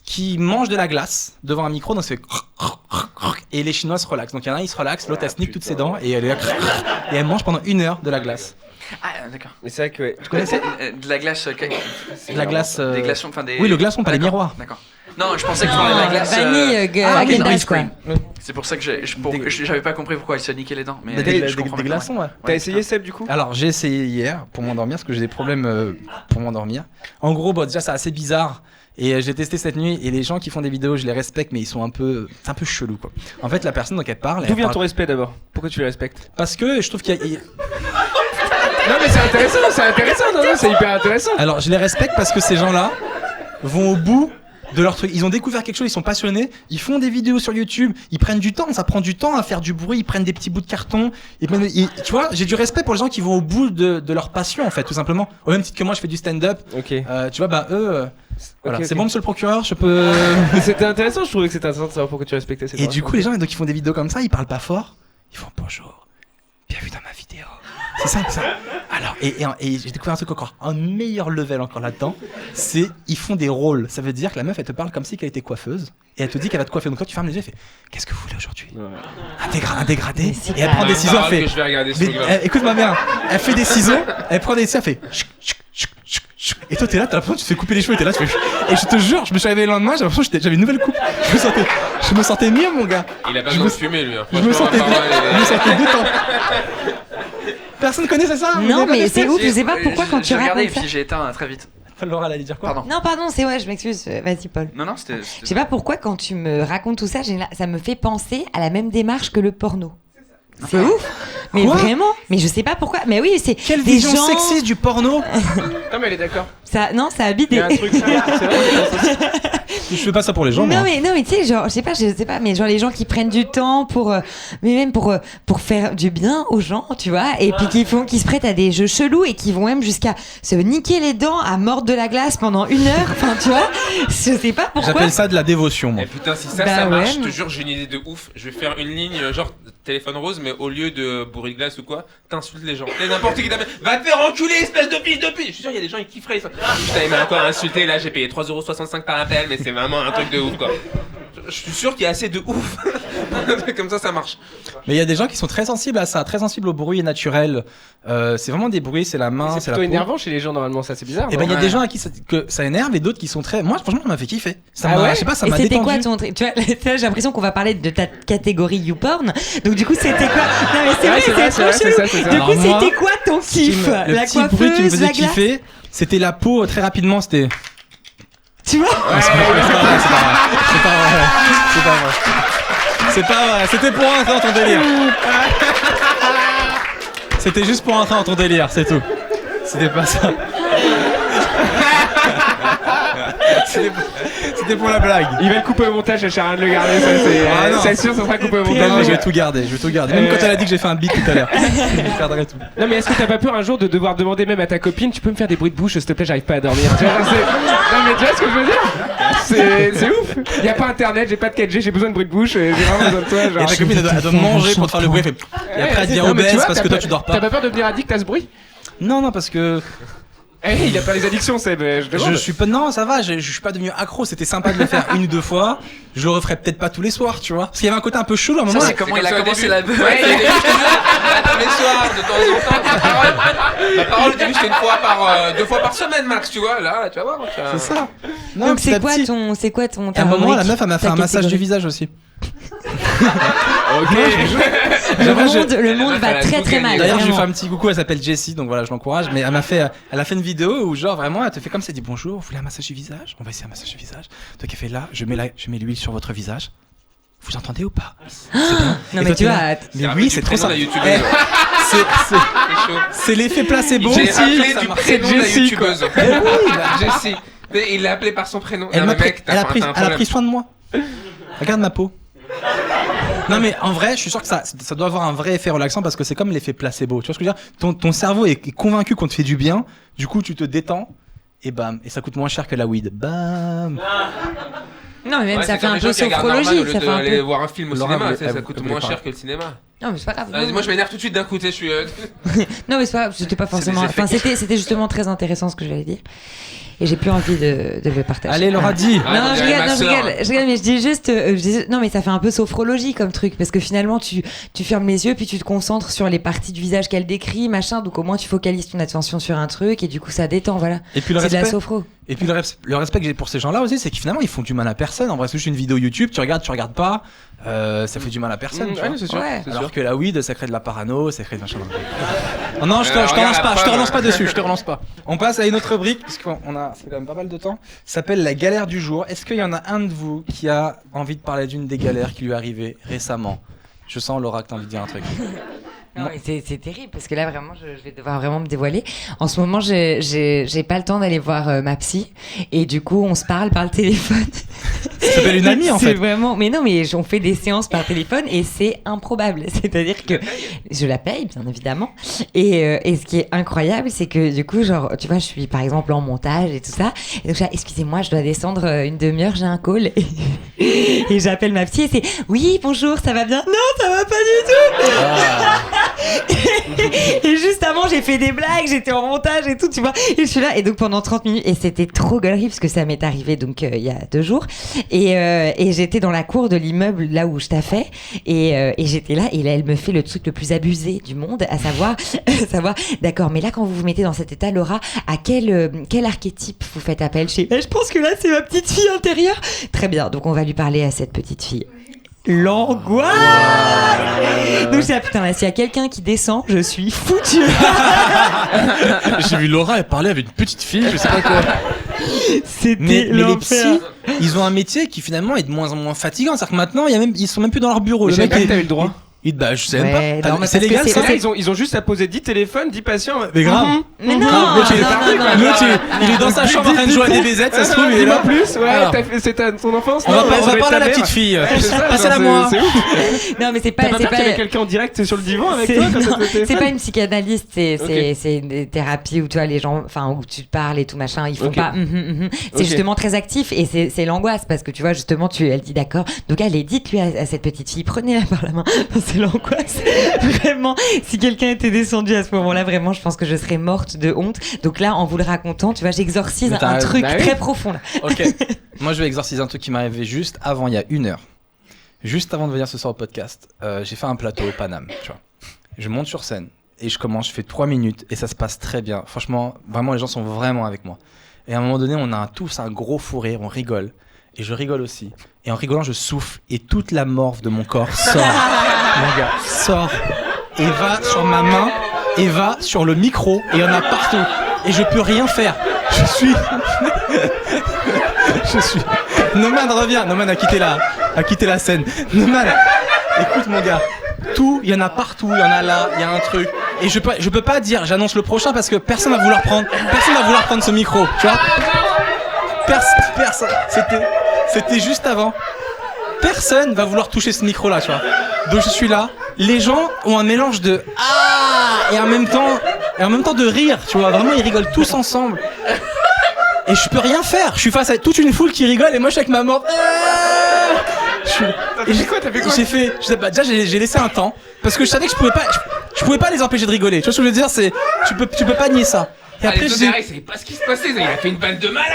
qui mangent de la glace devant un micro, donc c'est et les Chinois se relaxent. Donc il y en a un, il se relaxe, l'autre elle snique toutes ses dents et elle est là, et elle mange pendant 1 heure de la glace. Ah, d'accord. Mais c'est vrai que ouais. Tu connais ça? De la glace. De la glace. Des glaçons, enfin des. Oui, le glaçon, pas les D'accord, miroirs. D'accord. Non, je pensais que tu parlais de la glace. Vanille, Ah, ok, Häagen-Dazs, ice quoi. cream. C'est pour ça que j'avais pas compris pourquoi il se niquait les dents. Mais Des je comprends des maintenant, glaçons, ouais. T'as essayé Seb du coup? Alors j'ai essayé hier pour m'endormir parce que j'ai des problèmes pour m'endormir. En gros, bon, déjà c'est assez bizarre et j'ai testé cette nuit et les gens qui font des vidéos, je les respecte mais ils sont c'est un peu chelou quoi. En fait, la personne donc elle parle. D'où vient ton respect d'abord? Pourquoi tu le respectes? Parce que je trouve qu'il y a. Non mais c'est intéressant, non, c'est hyper intéressant. Alors je les respecte parce que ces gens-là vont au bout de leur truc. Ils ont découvert quelque chose, ils sont passionnés, ils font des vidéos sur YouTube, ils prennent du temps, ça prend du temps à faire du bruit, ils prennent des petits bouts de carton. Tu vois, j'ai du respect pour les gens qui vont au bout de leur passion en fait, tout simplement. Au même titre que moi, je fais du stand-up. Ok. Tu vois, bah eux. Voilà. Ok, C'est ok. bon, monsieur le procureur, je peux. C'était intéressant, je trouvais que c'était intéressant de savoir pourquoi tu respectais ces Et gens. du coup, les gens donc, qui font des vidéos comme ça, ils parlent pas fort, ils font bonjour, bienvenue dans ma vidéo. C'est ça, ça. Alors, et j'ai découvert un truc encore, un meilleur level encore là-dedans, c'est ils font des rôles. Ça veut dire que la meuf, elle te parle comme si qu'elle était coiffeuse, et elle te dit qu'elle va te coiffer. Donc toi, tu fermes les yeux, elle fait, qu'est-ce que vous voulez aujourd'hui? Un dégradé. Et elle prend des ciseaux, elle fait. Que je vais regarder ce Mais, truc-là. écoute-moi bien, elle fait des ciseaux, elle prend des ciseaux, elle fait. Et toi, t'es là, t'as l'impression que tu te fais couper les cheveux, et t'es là, tu fais. Et je te jure, je me suis réveillé le lendemain, j'ai l'impression que j'avais une nouvelle coupe. Je me sentais mieux, mon gars. Il a pas je besoin me- de fumer lui. Hein. Je me Franchement, sentais la parole, elle est- je me sentais détendu. Personne connaît ça? Vous Non, avez pas mais testé c'est ouf, je sais pas pourquoi quand tu J'ai regardé et racontes ça. puis j'ai éteint très vite. Laura, elle allait dire quoi? Pardon. Non, pardon, c'est ouais, je m'excuse. Vas-y, Paul. Non, c'était. Je sais pas pourquoi quand tu me racontes tout ça, ça me fait penser à la même démarche que le porno. C'est ouf. Mais Quoi vraiment. Mais je sais pas pourquoi. Mais oui, c'est Quelle des vision gens. sexiste du porno? Non mais elle est d'accord. Ça, non, ça habite Il y des. a un truc, c'est vrai. Je fais pas ça pour les gens, moi. Non mais tu sais genre je sais pas mais genre les gens qui prennent du temps pour mais même pour faire du bien aux gens tu vois et puis qui se prêtent à des jeux chelous et qui vont même jusqu'à se niquer les dents à mordre de la glace pendant 1 heure enfin tu vois je sais pas pourquoi. J'appelle ça de la dévotion, moi. Eh putain, si ça, Bah ça marche, ouais, je te mais- jure, j'ai une idée de ouf. Je vais faire une ligne genre téléphone rose, mais au lieu de bourrer de glace ou quoi, t'insultes les gens. Et n'importe qui t'appelle, va te faire enculer, espèce de fils de pute. Je suis sûr, il y a des gens, ils kifferaient. Ils font, putain, il m'a encore insulté, là, j'ai payé 3,65€ par appel, mais c'est vraiment un truc de ouf, quoi. Je suis sûr qu'il y a assez de ouf. Comme ça marche. Mais il y a des gens qui sont très sensibles à ça, très sensibles au bruit naturel. C'est vraiment des bruits, c'est la main, C'est c'est la plutôt peau. énervant chez les gens normalement, ça c'est bizarre. Et ben il y a Ouais. des gens à qui que ça énerve et d'autres qui sont très. Moi franchement ça m'a fait kiffer. Ça Ah m'a, ouais je sais pas, ça Et m'a c'était détendu. quoi ton tu vois là, j'ai l'impression qu'on va parler de ta catégorie YouPorn donc du coup c'était quoi non mais c'est Ouais, vrai c'est vrai, c'est trop c'est chelou ça, c'est ça. du Alors coup moi, c'était quoi ton Ce qui kiff me- le la petit bruit qui me coiffeuse faisait la glace kiffer, c'était la peau très rapidement, c'était. tu vois C'est pas vrai. C'est pas vrai. C'était pour rentrer dans ton délire. C'était juste pour rentrer dans ton délire, c'est tout. C'était pas ça. C'était pour la blague. Il va le couper au montage, ça sert à rien de le garder, ça c'est. Ah, non. C'est sûr, ça sera coupé au Non, montage. je vais tout garder, je vais tout garder. Même quand elle a dit que j'ai fait un beat tout à l'heure. Je perdrai tout. Non mais est-ce que t'as pas peur un jour de devoir demander même à ta copine, tu peux me faire des bruits de bouche s'il te plaît, j'arrive pas à dormir. Tu vois, genre, non mais tu vois ce que je veux dire? C'est ouf. Y a pas internet, j'ai pas de 4G, j'ai besoin de bruit de bouche, j'ai vraiment besoin de toi. Genre. Et ta copine elle doit manger pour te faire le bruit. Et après elle devient Non, mais tu obèse vois, parce t'as que toi pas- tu dors T'as pas. pas peur de devenir addict à ce bruit? Non, parce que Eh, il a pas les addictions, Seb, je te je suis pas. Non, ça va, je suis pas devenu accro. C'était sympa de le faire 1 ou 2 fois. Je le referais peut-être pas tous les soirs, tu vois. Parce qu'il y avait un côté un peu chelou à un moment. Ça, c'est comment C'est il a comme ça au commencé début. la beuh. Ouais, il y a des je te jure, tous les soirs, de temps en temps. Ma parole, au début, c'était 2 fois par semaine, max, tu vois. Là, tu vas voir. C'est ça. Non, donc petit c'est à quoi petit. ton À un moment, la rubrique, meuf, elle m'a fait ta un massage du catégorie. visage aussi. Ok. Le monde meuf, va elle a très tout très mal. gagné. D'ailleurs, je lui fais vraiment. un petit coucou, elle s'appelle Jessie, donc voilà, je l'encourage. Mais elle a fait une vidéo où, genre, vraiment, elle te fait comme ça, elle dit bonjour, vous voulez un massage du visage? On va essayer un massage du visage. Toi qui fait là, je mets l'huile sur votre visage. Vous entendez ou pas? C'est bien. Non Et mais toi, tu t'es vois là. Mais oui, c'est trop ça. ça. La YouTubeuse. Eh, c'est- c'est l'effet placebo. J'ai Ça appelé du marche. prénom de la Jessie, YouTubeuse. Eh oui, bah, Jessie. Mais il l'a appelé par son prénom. Elle Non, m'a mais pris, mec, elle a t'as pris, un elle a problème. pris soin de moi. Regarde ma peau. Non mais en vrai, je suis sûr que ça doit avoir un vrai effet relaxant parce que c'est comme l'effet placebo. Tu vois ce que je veux dire? Ton cerveau est convaincu qu'on te fait du bien. Du coup, tu te détends et bam, et ça coûte moins cher que la weed. Bam. non mais même Ouais, ça c'est fait comme un les peu gens qui regardent Norman sophrologie au lieu ça fait d'aller un peu voir un film au Laura, cinéma, vous- tu sais, ça vous coûte voulez moins pas. cher que le cinéma. Non, mais c'est pas grave. Moi, je m'énerve tout de suite d'un coup, je suis. Non, mais c'est pas grave, c'était pas forcément. des effets Enfin, c'était justement très intéressant ce que j'allais dire. Et j'ai plus envie de le partager. Allez, Laura, dis. Non, je rigole, mais je dis juste, non, mais ça fait un peu sophrologie comme truc, parce que finalement, tu fermes les yeux, puis tu te concentres sur les parties du visage qu'elle décrit, machin, donc au moins tu focalises ton attention sur un truc, et du coup ça détend, voilà. Et puis le c'est de la respect. sophro. Et puis le respect que j'ai pour ces gens-là aussi, c'est que finalement ils font du mal à personne. En vrai, c'est juste une vidéo YouTube, tu regardes pas, ça fait du mal à personne. tu vois. c'est sûr. Ouais. Alors que la weed, ça crée de la parano, ça crée de machin. Non, je te relance pas dessus, je te relance pas. On passe à une autre rubrique, parce qu'on a, c'est quand même pas mal de temps. Ça s'appelle la galère du jour. Est-ce qu'il y en a un de vous qui a envie de parler d'une des galères qui lui est arrivée récemment? Je sens, Laura, que t'as envie de dire un truc. Non, mais c'est terrible parce que là vraiment je vais devoir vraiment me dévoiler. En ce moment j'ai pas le temps d'aller voir ma psy et du coup on se parle par le téléphone. Ça s'appelle une amie en fait. C'est vraiment, mais non, mais on fait des séances par téléphone et c'est improbable. C'est-à-dire que je la paye bien évidemment et ce qui est incroyable c'est que du coup genre tu vois je suis par exemple en montage et tout ça et donc excusez-moi je dois descendre une demi-heure j'ai un call et j'appelle ma psy et c'est oui bonjour ça va bien non ça va pas du tout. Et juste avant j'ai fait des blagues, j'étais en montage et tout tu vois et je suis là et donc pendant 30 minutes et c'était trop galerie parce que ça m'est arrivé donc il y a 2 jours et j'étais dans la cour de l'immeuble là où je taffais et j'étais là et là elle me fait le truc le plus abusé du monde à savoir d'accord mais là quand vous vous mettez dans cet état Laura à quel archétype vous faites appel je pense que là c'est ma petite fille intérieure. Très bien donc on va lui parler à cette petite fille. L'angoisse. Donc c'est putain là, s'il y a quelqu'un qui descend, je suis foutu. J'ai vu Laura parler avec une petite fille, je sais pas quoi. C'était mais les l'enfer. psys, ils ont un métier qui finalement est de moins en moins fatigant. C'est-à-dire que maintenant, ils sont même plus dans leur bureau. Je savais pas que t'avais le droit. Bah, je sais Ouais, même pas. non, mais C'est parce légal que ça Ils ont juste à poser 10 téléphones, 10 patients. Mais grave. Mais non, L'autre, il est dans sa chambre en train de jouer à des BZ, ça se trouve, il est là. Plus, ouais, Alors. c'est ton enfance. On va parler à la petite fille. Passez-la moi. Non mais c'est pas T'as pas peur qu'il y avait quelqu'un en direct sur le divan avec toi quand t'as fait c'est pas une psychanalyste, c'est une thérapie où tu vois les gens, enfin où tu te parles et tout machin, ils font pas. C'est justement très actif et c'est l'angoisse parce que tu vois justement elle dit d'accord. Donc allez dites-lui à cette petite fille, prenez-la par la main. C'est l'angoisse. Vraiment, si quelqu'un était descendu à ce moment-là, vraiment, je pense que je serais morte de honte. Donc là, en vous le racontant, tu vois, j'exorcise un truc très profond. Là. Ok. Moi, je vais exorciser un truc qui m'est arrivé juste avant, il y a 1 heure. Juste avant de venir ce soir au podcast, j'ai fait un plateau au Paname, tu vois. Je monte sur scène et je fais 3 minutes et ça se passe très bien. Franchement, vraiment, les gens sont vraiment avec moi. Et à un moment donné, on a tous un gros fou rire, on rigole. Et je rigole aussi. Et en rigolant, je souffle et toute la morve de mon corps sort. Mon gars, sort et va sur ma main et va sur le micro et il y en a partout. Et je peux rien faire. Je suis... Nomad revient. Nomad a quitté la scène. Nomad, écoute mon gars. Tout, il y en a partout, il y en a là, il y a un truc. Et je peux pas dire, j'annonce le prochain parce que personne va vouloir prendre ce micro, tu vois. Personne. C'était juste avant. Personne va vouloir toucher ce micro-là, tu vois. Donc je suis là. Les gens ont un mélange de ah et en même temps de rire, tu vois. Vraiment, ils rigolent tous ensemble. Et je peux rien faire. Je suis face à toute une foule qui rigole et moi je suis avec ma mort. T'as fait quoi Déjà j'ai laissé un temps parce que je savais que je pouvais pas les empêcher de rigoler. Tu vois ce que je veux dire, c'est tu peux pas nier ça. Et après, les autres derrière, ils savaient pas ce qui se passait, il a fait une balle de malade,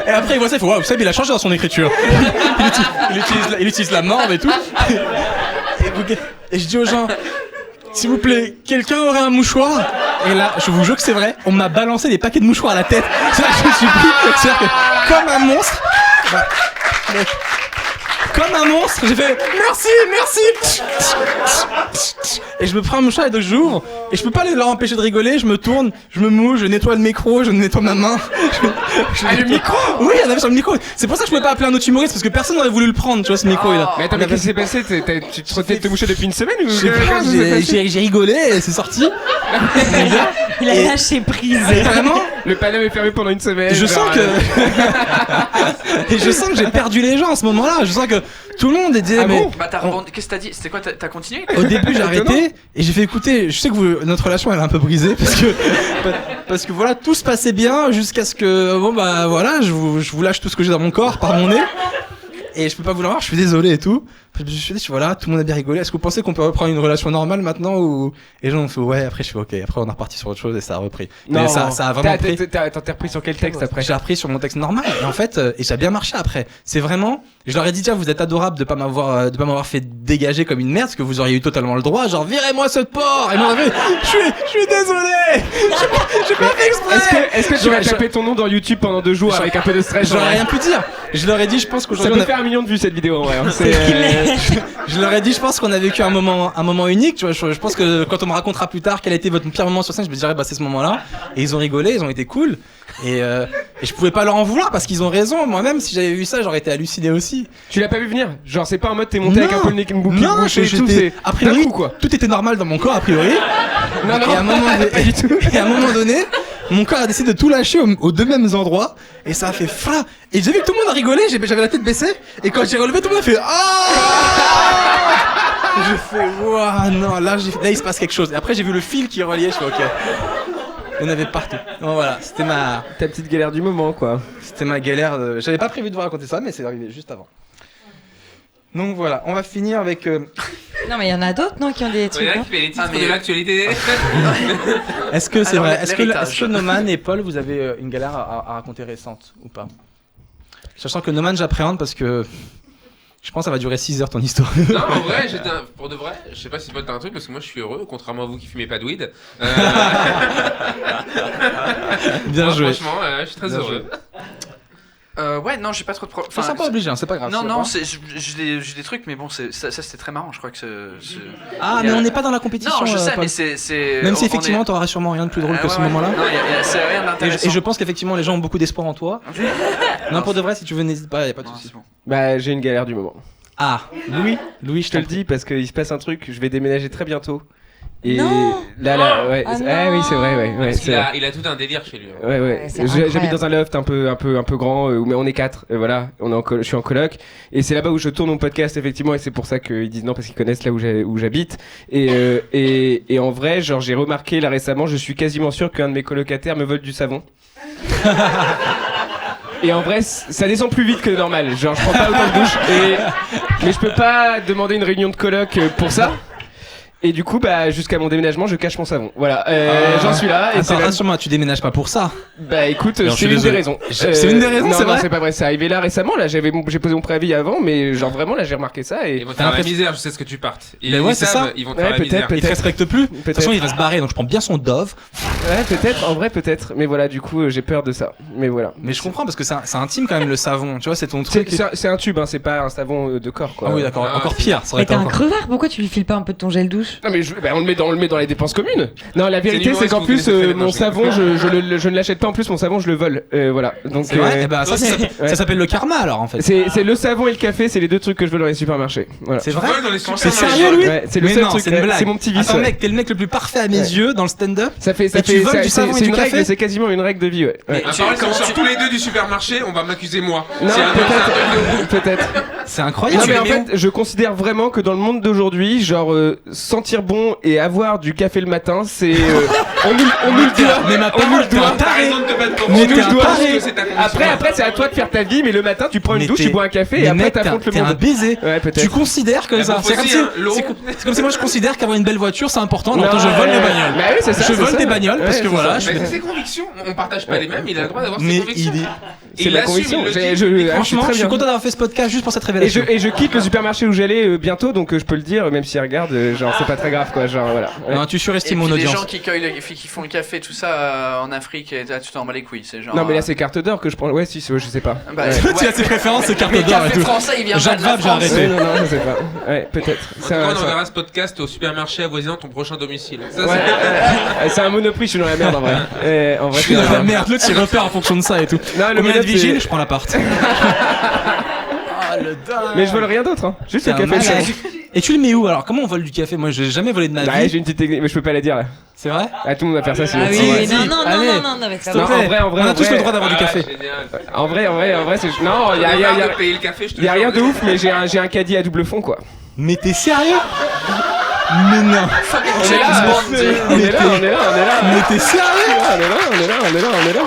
Et après, il voit ça, il faut, waouh, Seb, il a changé dans son écriture. Il utilise la morve et tout. Et je dis aux gens, s'il vous plaît, quelqu'un aurait un mouchoir? Et là, je vous jure que c'est vrai, on m'a balancé des paquets de mouchoirs à la tête. Je me suis pris, c'est-à-dire que, comme un monstre, comme un monstre, j'ai fait merci. Et je me prends un mouchoir et donc j'ouvre et je peux pas leur empêcher de rigoler. Je me tourne, je me mouche, je nettoie le micro, je nettoie ma main. Le micro? Oui, il y en avait sur le micro. C'est pour ça que je pouvais pas appeler un autre humoriste parce que personne n'aurait voulu le prendre, tu vois, ce micro là. Mais attends, mais qu'est-ce qui s'est passé? Tu te frottais de te moucher depuis une semaine ou? Je sais pas, j'ai rigolé et c'est sorti. Il a lâché prise. Vraiment? Le Paname est fermé pendant une semaine. Et je sens que j'ai perdu les gens à ce moment-là. Je sens que tout le monde est dit. Bah qu'est-ce que t'as dit? C'était quoi? T'as continué? Au début j'ai arrêté et j'ai fait écouter. Je sais que notre relation elle est un peu brisée parce que voilà, tout se passait bien jusqu'à ce que bon bah voilà, je vous lâche tout ce que j'ai dans mon corps par mon nez. et je peux pas vous l'envoyer, je suis désolé et tout. Je me suis dit, voilà, tout le monde a bien rigolé. Est-ce que vous pensez qu'on peut reprendre une relation normale maintenant ou... Et les gens ont fait ouais, après je suis ok. Après on est reparti sur autre chose et ça a repris. Mais ça a vraiment pris. T'as repris sur quel texte après? J'ai repris sur mon texte normal et en fait, et ça a bien marché après. C'est vraiment, je leur ai dit tiens, vous êtes adorable de pas m'avoir fait dégager comme une merde parce que vous auriez eu totalement le droit. Genre virez-moi ce porc. Et moi je suis désolé. J'ai pas fait exprès. Est-ce que tu vas taper ton nom dans YouTube pendant 2 jours avec un peu de stress? J'aurais rien pu dire. Je leur ai dit, je pense Ça qu'aujourd'hui peut faire 1 million de vues cette vidéo en vrai. je leur ai dit, je pense qu'on a vécu un moment unique. Tu vois, je pense que quand on me racontera plus tard quel a été votre pire moment sur scène, je me dirais bah c'est ce moment-là. Et ils ont rigolé, ils ont été cool. Et je pouvais pas leur en vouloir parce qu'ils ont raison. Moi-même, si j'avais vu ça, j'aurais été halluciné aussi. Tu l'as pas vu venir? Genre c'est pas en mode t'es monté avec un peu le nez bouclé et tout. A priori, coup, quoi. Tout était normal dans mon corps a priori. Non, Et à un moment donné, mon corps a décidé de tout lâcher aux 2 mêmes endroits et ça a fait fra. Et j'ai vu que tout le monde a rigolé, j'avais la tête baissée et quand j'ai relevé tout le monde a fait ah. Je fais waouh non là il se passe quelque chose. Et après j'ai vu le fil qui reliait, je fais ok. Il y en avait partout. Bon, voilà, c'était ta petite galère du moment quoi. C'était ma galère. J'avais pas prévu de vous raconter ça mais c'est arrivé juste avant. Donc voilà, on va finir avec. Non, mais il y en a d'autres, non, qui ont des trucs. Il y en a qui fait les titres de l'actualité. Est-ce que c'est Alors, vrai? Est-ce l'héritage. que Noman et Paul, vous avez une galère à raconter récente ou pas? Sachant que Noman, j'appréhende parce que je pense que ça va durer 6 heures ton histoire. Non, en vrai, pour de vrai, je sais pas si Paul t'as un truc parce que moi je suis heureux, contrairement à vous qui fumez pas de weed. Bien Moi, joué. Franchement, je suis très Bien heureux. Ouais, non, j'ai pas trop de problèmes. Enfin, c'est pas obligé, hein, c'est pas grave. Non, c'est non, pas- j'ai des trucs, mais bon, ça c'était très marrant. Je crois que Ah, mais on n'est pas dans la compétition. Non, je sais, Paul. mais c'est. Même si on effectivement, est- t'auras sûrement rien de plus drôle que Ouais, ce ouais. moment-là. Non, c'est rien d'intéressant. Et je pense qu'effectivement, les gens ont beaucoup d'espoir en toi. Non, pour de vrai, si tu veux, n'hésite pas, y a pas de Non, souci. c'est bon. Bah j'ai une galère du moment. Ah, Louis, Je te le dis parce qu'il se passe un truc, je vais déménager très bientôt. Et Non. là, ouais. Ah Ah oui, c'est vrai, ouais. Parce c'est vrai. il a tout un délire chez lui. Ouais. Ouais, c'est J'habite incroyable. dans un loft un peu grand, mais on est 4. Voilà, je suis en coloc. Et c'est là-bas où je tourne mon podcast, effectivement, et c'est pour ça qu'ils disent non, parce qu'ils connaissent là où j'habite. Et en vrai, genre, j'ai remarqué là récemment, je suis quasiment sûr qu'un de mes colocataires me vole du savon. Et en vrai, ça descend plus vite que normal. Genre, je prends pas autant de douches. Mais je peux pas demander une réunion de coloc pour ça. Et du coup, bah, jusqu'à mon déménagement, je cache mon savon. Voilà, j'en suis là. Et Attends, c'est là... rassure-moi, tu déménages pas pour ça. Bah écoute, Alors, je suis c'est une des désolé. raisons. C'est une des raisons, non, c'est non, vrai c'est pas vrai. C'est arrivé là récemment. Là, j'ai posé mon préavis avant, mais genre vraiment, là, j'ai remarqué ça et. Ils vont te faire la misère jusqu'à ce que tu partes. Mais ouais, c'est ça. Ils vont te Ouais, faire la peut-être, misère. Il te respecte plus. De toute Peut-être. façon, il va se barrer, donc je prends bien son Dove. Ouais, peut-être. En vrai, peut-être. Mais voilà, du coup, j'ai peur de ça. Mais voilà. Mais je comprends parce que c'est intime quand même le savon. Tu vois, c'est ton truc. C'est un tube, hein. C'est pas un savon de corps, quoi. Ah oui, d'accord. Ah, Encore c'est- pire. Ça aurait Mais été t'es un encore. crevard, pourquoi tu lui files pas un peu de ton gel douche? Non mais on le met dans les dépenses communes. Non, la vérité l'humour, c'est est-ce qu'en que vous plus connaissez Fred mon Marché savon je ne l'achète pas, en plus mon savon je le vole. Voilà. Donc C'est vrai. Eh ben, ça Ouais. s'appelle le karma alors en fait. c'est le savon et le café, c'est les 2 trucs que je vole dans les supermarchés. Voilà. C'est Tu vrai. voles dans les C'est supermarchés. sérieux, lui? Ouais, c'est le Mais seul non, truc, c'est une ouais, blague. c'est mon petit vice. Attends, ouais. mec, t'es le mec le plus parfait à mes yeux dans le stand-up. Ça fait Et tu voles du savon et c'est du une café règle, c'est quasiment une règle de vie, ouais. Ouais. À part si on sort tous les deux du supermarché, on va m'accuser moi. Non, C'est un peut-être. C'est Non incroyable. mais en les mets fait, je considère vraiment que dans le monde d'aujourd'hui, genre sentir bon et avoir du café le matin, c'est on nous le doit. Mais ma On nous parole, le t'es un doit. T'as taré. raison de te battre pour Mais moi. t'es nous un le doit. taré. C'est ta condition. Après c'est à toi de faire ta vie, mais le matin tu prends une Mais douche, t'es- tu bois un café et Mais après mec, t'affrontes le t'es un monde. baiser. Ouais, peut-être. Tu considères que La ça. bouffe C'est comme aussi, si, hein, l'eau. c'est comme si moi je considère qu'avoir une belle voiture c'est important. Non, Donc je vole ouais. des bagnoles. Bah oui, c'est ça, Je c'est vole ça. des bagnoles parce Ouais, que c'est voilà. ça. je Mais fais- c'est ses convictions. On partage pas les mêmes, il a le droit d'avoir ses Mais convictions. il est. C'est ma conviction. Franchement, je suis content d'avoir fait ce podcast juste pour cette révélation. Et je quitte le supermarché où j'allais bientôt, donc je peux le dire, même si elle regarde, genre c'est pas très grave quoi, genre voilà. Ouais. Non, tu Et surestimes puis mon les gens audience. qui font le café, tout ça en Afrique, et là, tu t'en bats les couilles. C'est genre. Non mais là c'est carte d'or que je prends. Ouais si, je sais pas. Bah, Ouais. Tu as tes préférences, c'est carte Mais le d'or et café tout. français, il vient Jacques pas de la Vabre, j'ai France. arrêté. Ouais, non, je sais pas. Ouais, peut-être. En tout C'est cas, un, on enverra ce podcast au supermarché avoisinant ton prochain domicile. Ça, ouais, c'est un Monoprix, je suis dans la merde en vrai. En vrai, Je suis dans c'est la un- merde, l'autre il repère en fonction de ça et tout. Non, le Combien de Monoprix, vigiles, c'est- je prends l'appart. Ah le dingue. Mais je vole rien d'autre, hein. Juste C'est le un café. malade. Et tu le mets où alors? Comment on vole du café? Moi j'ai jamais volé de ma Bah, vie. j'ai une petite technique, mais je peux pas la dire là. C'est vrai? Ah, tout le monde va faire ça sinon. Ah oui, Ouais. oui, non, non, Allez. non, mais c'est S'il te pas Non, plaît. en vrai, On a tous vrai. le droit d'avoir du café. Génial. En vrai, c'est. Non, y a de payer le café, je te y a jure. rien de ouf, mais j'ai un caddie à double fond quoi. Mais t'es sérieux? Mais non. On est là, Mais t'es sérieux? on est là.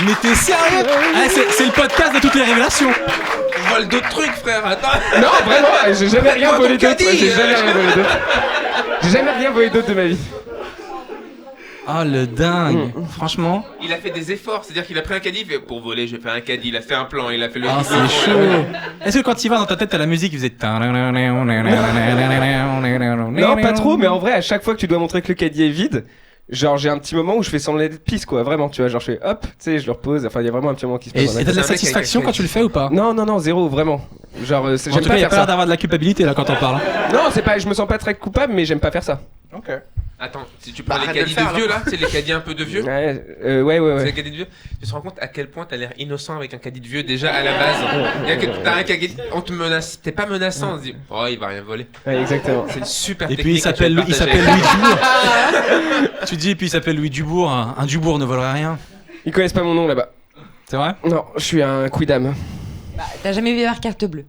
Mais t'es sérieux? Ah, c'est le podcast de toutes les révélations. vole d'autres trucs, frère. Attends. Non, vraiment, j'ai jamais rien volé d'autre. caddie, J'ai jamais rien volé d'autre. J'ai jamais rien volé d'autre de ma vie. Oh le dingue. Franchement. Il a fait des efforts, c'est-à-dire qu'il a pris un caddie, il fait pour voler, je vais faire un caddie. Il a fait un plan, il a fait le. Ah, c'est chaud. Est-ce que quand il va dans ta tête, t'as la musique qui faisait. Non, pas trop, mais en vrai, à chaque fois que tu dois montrer que le caddie est vide, genre j'ai un petit moment où je fais semblant d'être pisse, quoi, vraiment, tu vois, genre je fais hop, tu sais, je le repose, enfin il y a vraiment un petit moment qui se passe. Et dans ma t'as de la C'est un mec satisfaction avec quand tu le fais ou pas? Non, zéro, vraiment. Genre, En j'aime tout cas, pas il y a faire pas l'air ça. d'avoir de la culpabilité là quand on parle. Non, c'est pas, je me sens pas très coupable, mais j'aime pas faire ça. Ok. Attends, si tu prends les arrête de caddies le faire, de vieux là, c'est les caddies un peu de vieux. Ouais. C'est les caddies de vieux. Tu te rends compte à quel point t'as l'air innocent avec un caddie de vieux déjà à la base. T'as un caddie, on te menace, t'es pas menaçant, on se dit oh il va rien voler. Ouais, exactement. C'est une super Et technique. puis il que s'appelle tu vas Louis partager. Dubourg. Tu dis, et puis il s'appelle Louis Dubourg. Un Dubourg ne volerait rien. Ils connaissent pas mon nom là-bas. C'est vrai? Non, je suis un quidam. T'as jamais vu leur carte bleue?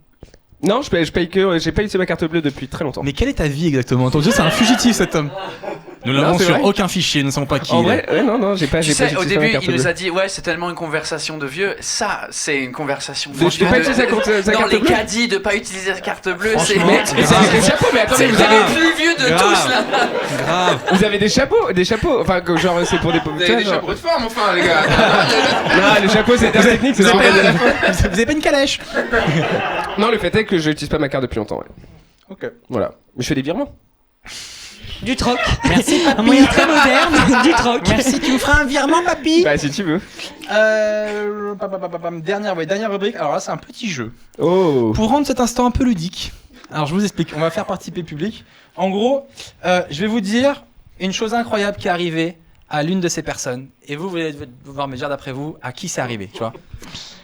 Non, je paye que, j'ai pas utilisé ma carte bleue depuis très longtemps. Mais quelle est ta vie exactement? Ton Dieu, c'est un fugitif cet homme. Nous l'avons Non, c'est sur vrai. aucun fichier, nous ne savons pas qui En il est. vrai, ouais, non, j'ai pas. Tu j'ai pas sais, au utilisé ma début, carte il nous bleue. a dit ouais, c'est tellement une conversation de vieux. Ça, c'est une conversation. Je t'ai pas utilisé sa Dans carte les bleue. caddies de pas utiliser la carte bleue, c'est Franchement, Vous avez des chapeaux, mais attendez, c'est vous le avez, plus vieux de Grave. tous là. Grave. vous avez des chapeaux, enfin que genre c'est pour des. Vous avez des chapeaux de forme enfin les gars. Non, les chapeaux c'est terme technique, c'est Vous pas. avez pas une calèche? Non, le fait est que je n'utilise pas ma carte depuis longtemps. Ouais. Ok. Voilà, mais je fais des virements. Du troc. Merci. Un moyen très moderne. Du troc. Merci, tu me feras un virement, papy? Bah si tu veux. Dernière rubrique. Alors là, c'est un petit jeu. Oh. Pour rendre cet instant un peu ludique, alors je vous explique, on va faire participer le public. En gros, je vais vous dire une chose incroyable qui est arrivée à l'une de ces personnes. Et vous allez devoir me dire d'après vous à qui c'est arrivé, tu vois.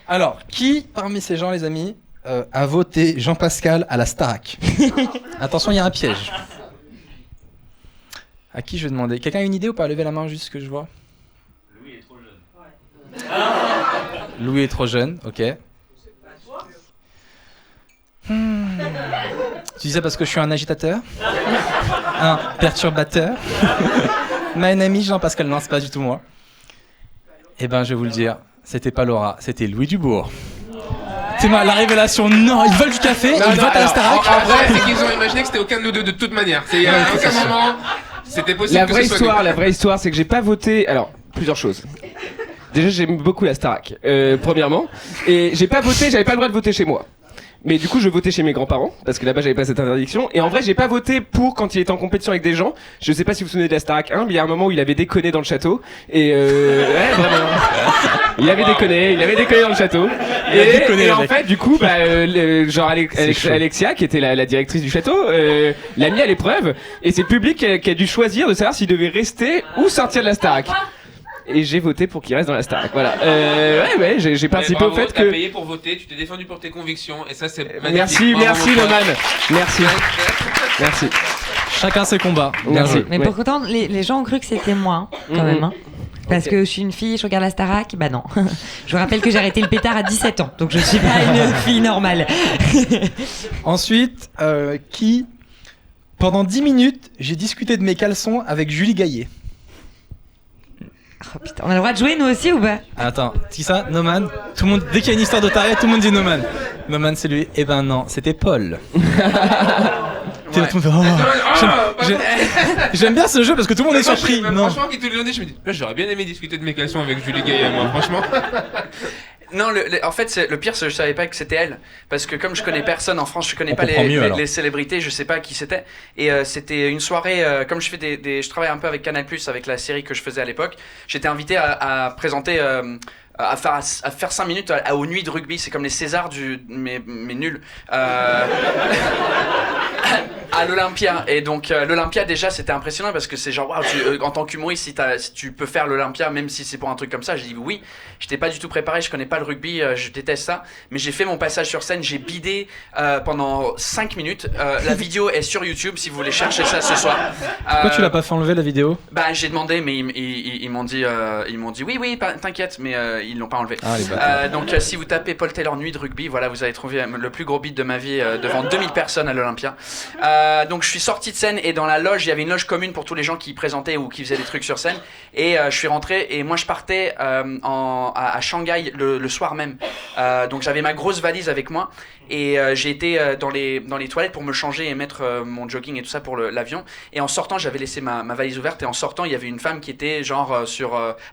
Alors, qui parmi ces gens, les amis, a voté Jean-Pascal à la Starac? Attention, il y a un piège. À qui je vais demander? Quelqu'un a une idée ou pas? Levez la main juste que je vois. Louis est trop jeune. Louis est trop jeune, ok. Tu dis ça parce que je suis un agitateur? Un perturbateur? My ami Jean-Pascal, non, c'est pas du tout moi. Eh ben, je vais vous le dire, c'était pas Laura, c'était Louis Dubourg. C'est la révélation, non, ils veulent du café, ils votent à la Starac. En vrai, c'est qu'ils ont imaginé que c'était aucun de nous deux de toute manière. C'est à aucun moment. C'était possible La que vraie ce soit nous. la vraie histoire, c'est que j'ai pas voté. Alors, plusieurs choses. Déjà, j'aime beaucoup la Starac, premièrement, et j'ai pas voté, j'avais pas le droit de voter chez moi. Mais du coup, je votais chez mes grands-parents, parce que là-bas, j'avais pas cette interdiction. Et en vrai, j'ai pas voté pour quand il était en compétition avec des gens. Je sais pas si vous vous souvenez de la Starac 1, mais il y a un moment où il avait déconné dans le château. Et ouais, vraiment. Il avait déconné dans le château. Et en fait, du coup, genre Alexia, qui était la directrice du château, l'a mis à l'épreuve. Et c'est le public qui a dû choisir de savoir s'il devait rester ou sortir de la Starac. Et j'ai voté pour qu'il reste dans la Starac. Voilà. Ouais, j'ai participé au fait T'as que. payé pour voter, tu t'es défendu pour tes convictions, et ça c'est magnifique. Merci Bravo, mon Loman. pote. Merci. Chacun ses combats. Merci. Mais Ouais. pourtant, les gens ont cru que c'était moi, quand même. Hein. Parce que je suis une fille, je regarde la Starac. Bah non. Je vous rappelle que j'ai arrêté le pétard à 17 ans. Donc je suis pas une fille normale. Ensuite, pendant 10 minutes, j'ai discuté de mes caleçons avec Julie Gaillet. Oh putain, on a le droit de jouer nous aussi ou pas? Attends, c'est ça, Noman? Tout le monde, dès qu'il y a une histoire de taré, tout le monde dit Noman. Noman, c'est lui. Eh ben non, c'était Paul. Tout le monde fait, oh. J'aime bien ce jeu parce que tout le monde est surpris. Non. Franchement, qui te le dit, je me dis, là, j'aurais bien aimé discuter de mes caleçons avec Julie Gaillet, moi, franchement. Non, en fait, le pire, c'est que je savais pas que c'était elle. Parce que comme je connais personne en France, je connais On pas comprend mieux, alors. les célébrités, je sais pas qui c'était. Et c'était une soirée, comme je fais je travaille un peu avec Canal+, avec la série que je faisais à l'époque. J'étais invité à présenter, à faire 5 minutes aux nuits de rugby. C'est comme les Césars mais nuls. À l'Olympia. Et donc l'Olympia déjà c'était impressionnant parce que c'est genre waouh, en tant qu'humoriste si tu peux faire l'Olympia même si c'est pour un truc comme ça, j'ai dit oui. J'étais pas du tout préparé, je connais pas le rugby, je déteste ça, mais j'ai fait mon passage sur scène, j'ai bidé pendant 5 minutes. La vidéo est sur YouTube si vous voulez chercher ça ce soir. Pourquoi tu l'as pas fait enlever la vidéo? Bah j'ai demandé mais ils m'ont dit oui t'inquiète mais ils l'ont pas enlevé. Ah, les bâtards. Donc si vous tapez Paul Taylor nuit de rugby, voilà vous allez trouver le plus gros beat de ma vie devant 2000 personnes à l'Olympia. Donc je suis sorti de scène et dans la loge, il y avait une loge commune pour tous les gens qui présentaient ou qui faisaient des trucs sur scène. Et je suis rentré et moi je partais à Shanghai le soir même. Donc j'avais ma grosse valise avec moi et j'ai été dans les toilettes pour me changer et mettre mon jogging et tout ça pour l'avion. Et en sortant, j'avais laissé ma valise ouverte et en sortant, il y avait une femme qui était genre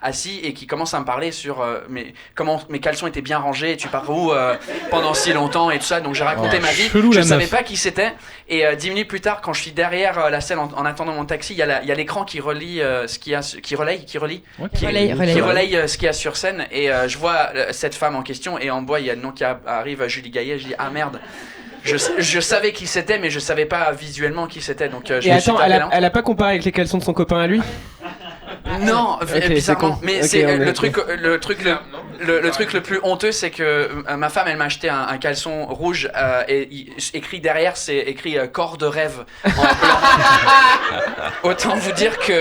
assis et qui commence à me parler sur comment mes caleçons étaient bien rangés et tu pars où pendant si longtemps et tout ça. Donc j'ai raconté ma vie. Je savais pas qui c'était et 10 minutes plus tard, quand je suis derrière la scène en attendant mon taxi, il y a l'écran qui relie ce qu'il y a, qui relaye ce qu'il y a sur scène et je vois cette femme en question et en bas il y a le nom qui arrive, Julie Gaillet. Je dis ah merde. Je savais qui c'était, mais je savais pas visuellement qui c'était. Donc je me suis tapé la honte. Elle a pas comparé avec les caleçons de son copain à lui? Non, bizarrement. Mais okay, c'est le truc le plus honteux, c'est que ma femme, elle m'a acheté un caleçon rouge et écrit derrière, c'est écrit corps de rêve en blanc. Autant vous dire que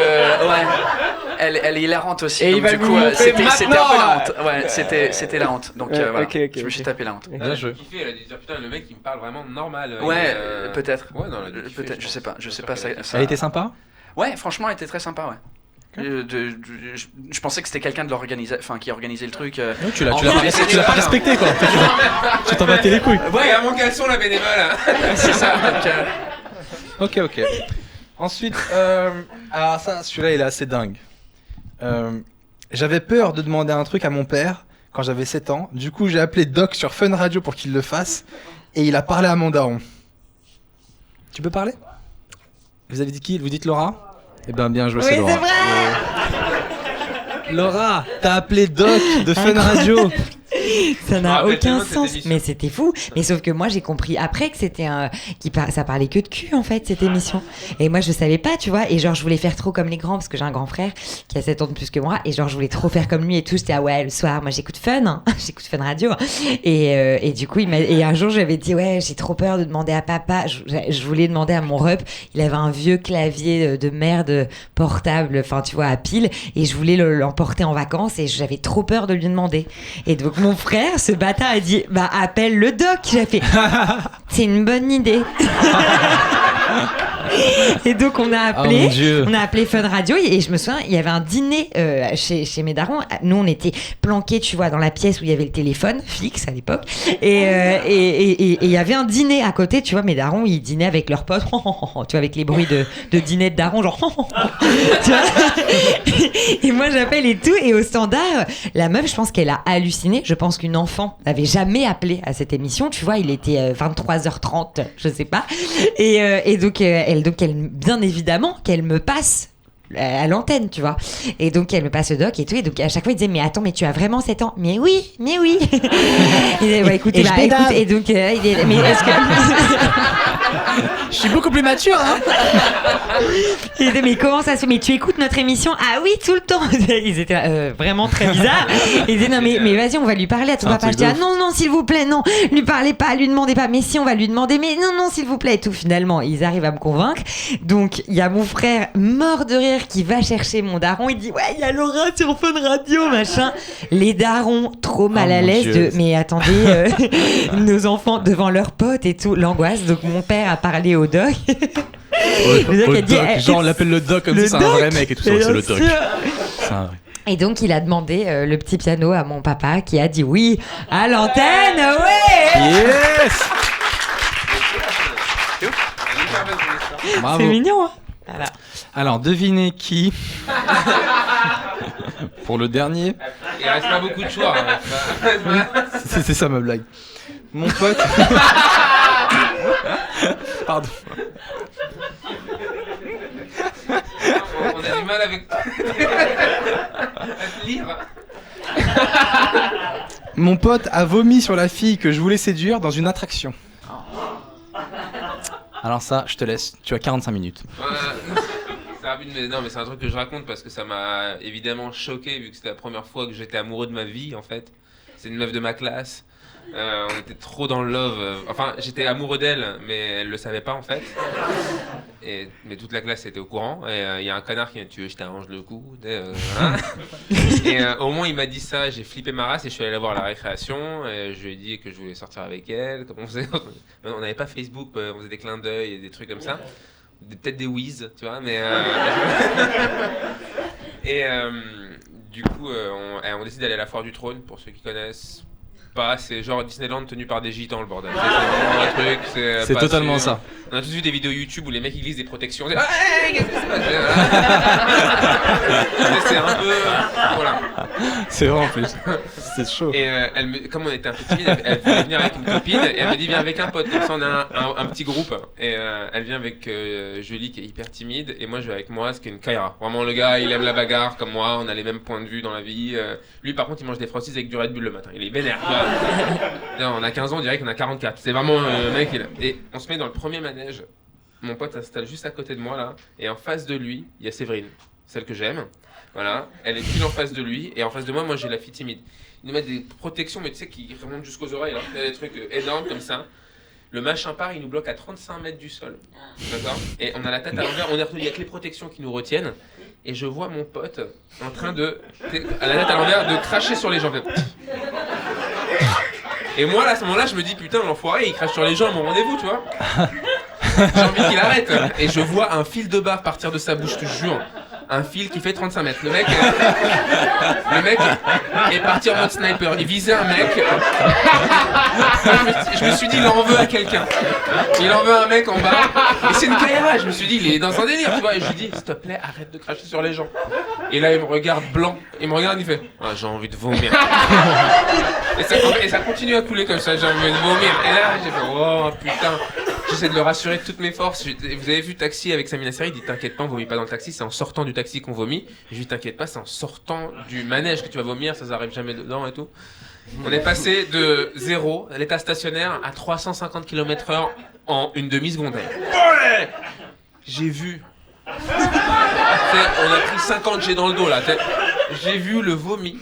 elle est hilarante aussi. Et donc, il va du vous coup, montrer c'était un peu la honte. Ouais, Okay. c'était la honte. Donc voilà, je me suis tapé la honte. Elle a kiffé, elle a dit putain le mec il me parle vraiment normal. Ouais, peut-être. Ouais, non, elle a kiffé, peut-être, je sais pas ça. Elle était sympa? Ouais, franchement, elle était très sympa, ouais. Je pensais que c'était quelqu'un de qui organisait le truc. Non, tu l'as pas respecté quoi. Tu t'en battais les couilles. Ouais, à mon caleçon la bénévole. C'est ça. Donc, Ok. Ensuite, alors ça, celui-là il est assez dingue. J'avais peur de demander un truc à mon père quand j'avais 7 ans. Du coup, j'ai appelé Doc sur Fun Radio pour qu'il le fasse. Et il a parlé à mon daron. Tu peux parler? Vous avez dit qui? Vous dites Laura? Eh ben bien joué, c'est Laura. Oui, c'est vrai. Laura, t'as appelé Doc de Fun Radio. Ça n'a rappelle aucun tellement cette sens, émission. mais c'était fou. Mais sauf que moi j'ai compris après que c'était ça parlait que de cul en fait cette émission. Et moi je savais pas, tu vois. Et genre je voulais faire trop comme les grands parce que j'ai un grand frère qui a 7 ans de plus que moi. Et genre je voulais trop faire comme lui et tout. J'étais le soir, moi j'écoute Fun, hein. J'écoute Fun Radio. Et du coup et un jour j'avais dit j'ai trop peur de demander à papa. Je voulais demander à mon rep. Il avait un vieux clavier de merde portable, enfin tu vois à pile. Et je voulais l'emporter en vacances et j'avais trop peur de lui demander. Et donc mon frère, ce bâtard, a dit appelle le doc. J'ai fait c'est une bonne idée. Et donc on a appelé Fun Radio et je me souviens il y avait un dîner chez mes darons. Nous on était planqués tu vois dans la pièce où il y avait le téléphone fixe à l'époque et il y avait un dîner à côté tu vois. Mes darons ils dînaient avec leurs potes tu vois avec les bruits de dîner de darons genre tu vois. Et moi j'appelle et tout et au standard la meuf je pense qu'elle a halluciné. Je pense qu'une enfant n'avait jamais appelé à cette émission tu vois. Il était 23h30 je sais pas et donc elle bien évidemment qu'elle me passe à l'antenne, tu vois. Et donc elle me passe le doc et tout. Et donc à chaque fois il disait mais attends mais tu as vraiment 7 ans? Mais oui. Et écoute, et donc il est, mais est-ce que je suis beaucoup plus mature hein. Il disait mais comment ça se fait? Mais tu écoutes notre émission? Ah oui tout le temps. Ils étaient vraiment très bizarres. Ils disaient non mais vas-y on va lui parler à ton papa. Je dis non s'il vous plaît non lui parlez pas lui demandez pas. Mais si on va lui demander mais non s'il vous plaît et tout. Finalement ils arrivent à me convaincre. Donc il y a mon frère mort de rire qui va chercher mon daron. Il dit il y a Laura sur Fun Radio machin. Les darons trop mal à l'aise mais attendez nos enfants devant leurs potes et tout l'angoisse. Donc mon père a parlé au doc. Le doc a dit, genre on l'appelle le doc comme si c'est un vrai mec et tout ça. C'est le doc. C'est un vrai. Et donc il a demandé le petit piano à mon papa qui a dit oui à l'antenne. Ouais. Yes. Bravo. C'est mignon hein. Voilà. Alors devinez qui pour le dernier. Il reste pas beaucoup de choix. C'est ça ma blague. Mon pote. Pardon. On a du mal avec à te lire. Mon pote a vomi sur la fille que je voulais séduire dans une attraction. Alors ça, je te laisse. Tu as 45 minutes. C'est rapide, mais non, mais c'est un truc que je raconte parce que ça m'a évidemment choqué vu que c'était la première fois que j'étais amoureux de ma vie en fait. C'est une meuf de ma classe. On était trop dans le love. Enfin, j'étais amoureux d'elle, mais elle le savait pas en fait. Mais toute la classe était au courant. Et il y a un connard qui m'a dit tu veux, je t'arrange le coup. Voilà. Et au moment où il m'a dit ça, j'ai flippé ma race et je suis allé la voir à la récréation. Et je lui ai dit que je voulais sortir avec elle. Comme on n'avait pas Facebook, on faisait des clins d'œil et des trucs comme ça. Peut-être des whiz, tu vois, mais... Et du coup, on décide d'aller à la Foire du Trône, pour ceux qui connaissent pas. C'est genre Disneyland tenu par des gitans, le bordel. C'est vraiment un truc, c'est totalement ça. On a tous vu des vidéos YouTube où les mecs ils glissent des protections. C'est qu'est-ce qui se passe ? C'est un peu... Voilà. C'est vrai en plus. C'est chaud. Et comme on était un peu timide, elle voulait venir avec une copine et elle m'a dit viens avec un pote. Comme ça on a un petit groupe. Et elle vient avec Julie qui est hyper timide et moi je vais avec moi, ce qui est une Kaira. Vraiment le gars il aime la bagarre comme moi, on a les mêmes points de vue dans la vie. Lui par contre il mange des Frosties avec du Red Bull le matin. Il est vénère. Non, on a 15 ans, on dirait qu'on a 44. C'est vraiment le mec. Et on se met dans le premier manège. Mon pote s'installe juste à côté de moi là. Et en face de lui, il y a Séverine, celle que j'aime. Voilà, elle est pile en face de lui. Et en face de moi, j'ai la fille timide. Ils nous mettent des protections, mais tu sais, qui remontent jusqu'aux oreilles. Là. Des trucs énormes comme ça. Le machin part, il nous bloque à 35 mètres du sol. D'accord ? Et on a la tête à l'envers. Il n'y a que les protections qui nous retiennent. Et je vois mon pote en train de, à la tête à l'envers, de cracher sur les gens. Et moi, là, à ce moment-là, je me dis, putain, l'enfoiré, il crache sur les gens à mon rendez-vous, tu vois. J'ai envie qu'il arrête. Et je vois un fil de bave partir de sa bouche, je te jure. Un fil qui fait 35 mètres. Le mec est parti en mode sniper. Il visait un mec. Je me suis dit, il en veut à quelqu'un. Il en veut un mec en bas. Et c'est une Kaira. Je me suis dit, il est dans un délire, tu vois. Et je lui dis, s'il te plaît, arrête de cracher sur les gens. Et là, il me regarde blanc. Il me regarde, il fait, ah, j'ai envie de vomir. Et ça continue à couler comme ça, j'ai envie de vomir. Et là, j'ai fait, oh putain. J'essaie de le rassurer de toutes mes forces. Vous avez vu Taxi avec Samina Seri, il dit t'inquiète pas, on vomit pas dans le taxi, c'est en sortant du taxi qu'on vomit. Je lui dis t'inquiète pas, c'est en sortant du manège que tu vas vomir, ça arrive jamais dedans et tout. On est passé de 0, à l'état stationnaire, à 350 km/h en une demi-seconde. J'ai vu. On a pris 50 G dans le dos là. J'ai vu le vomi.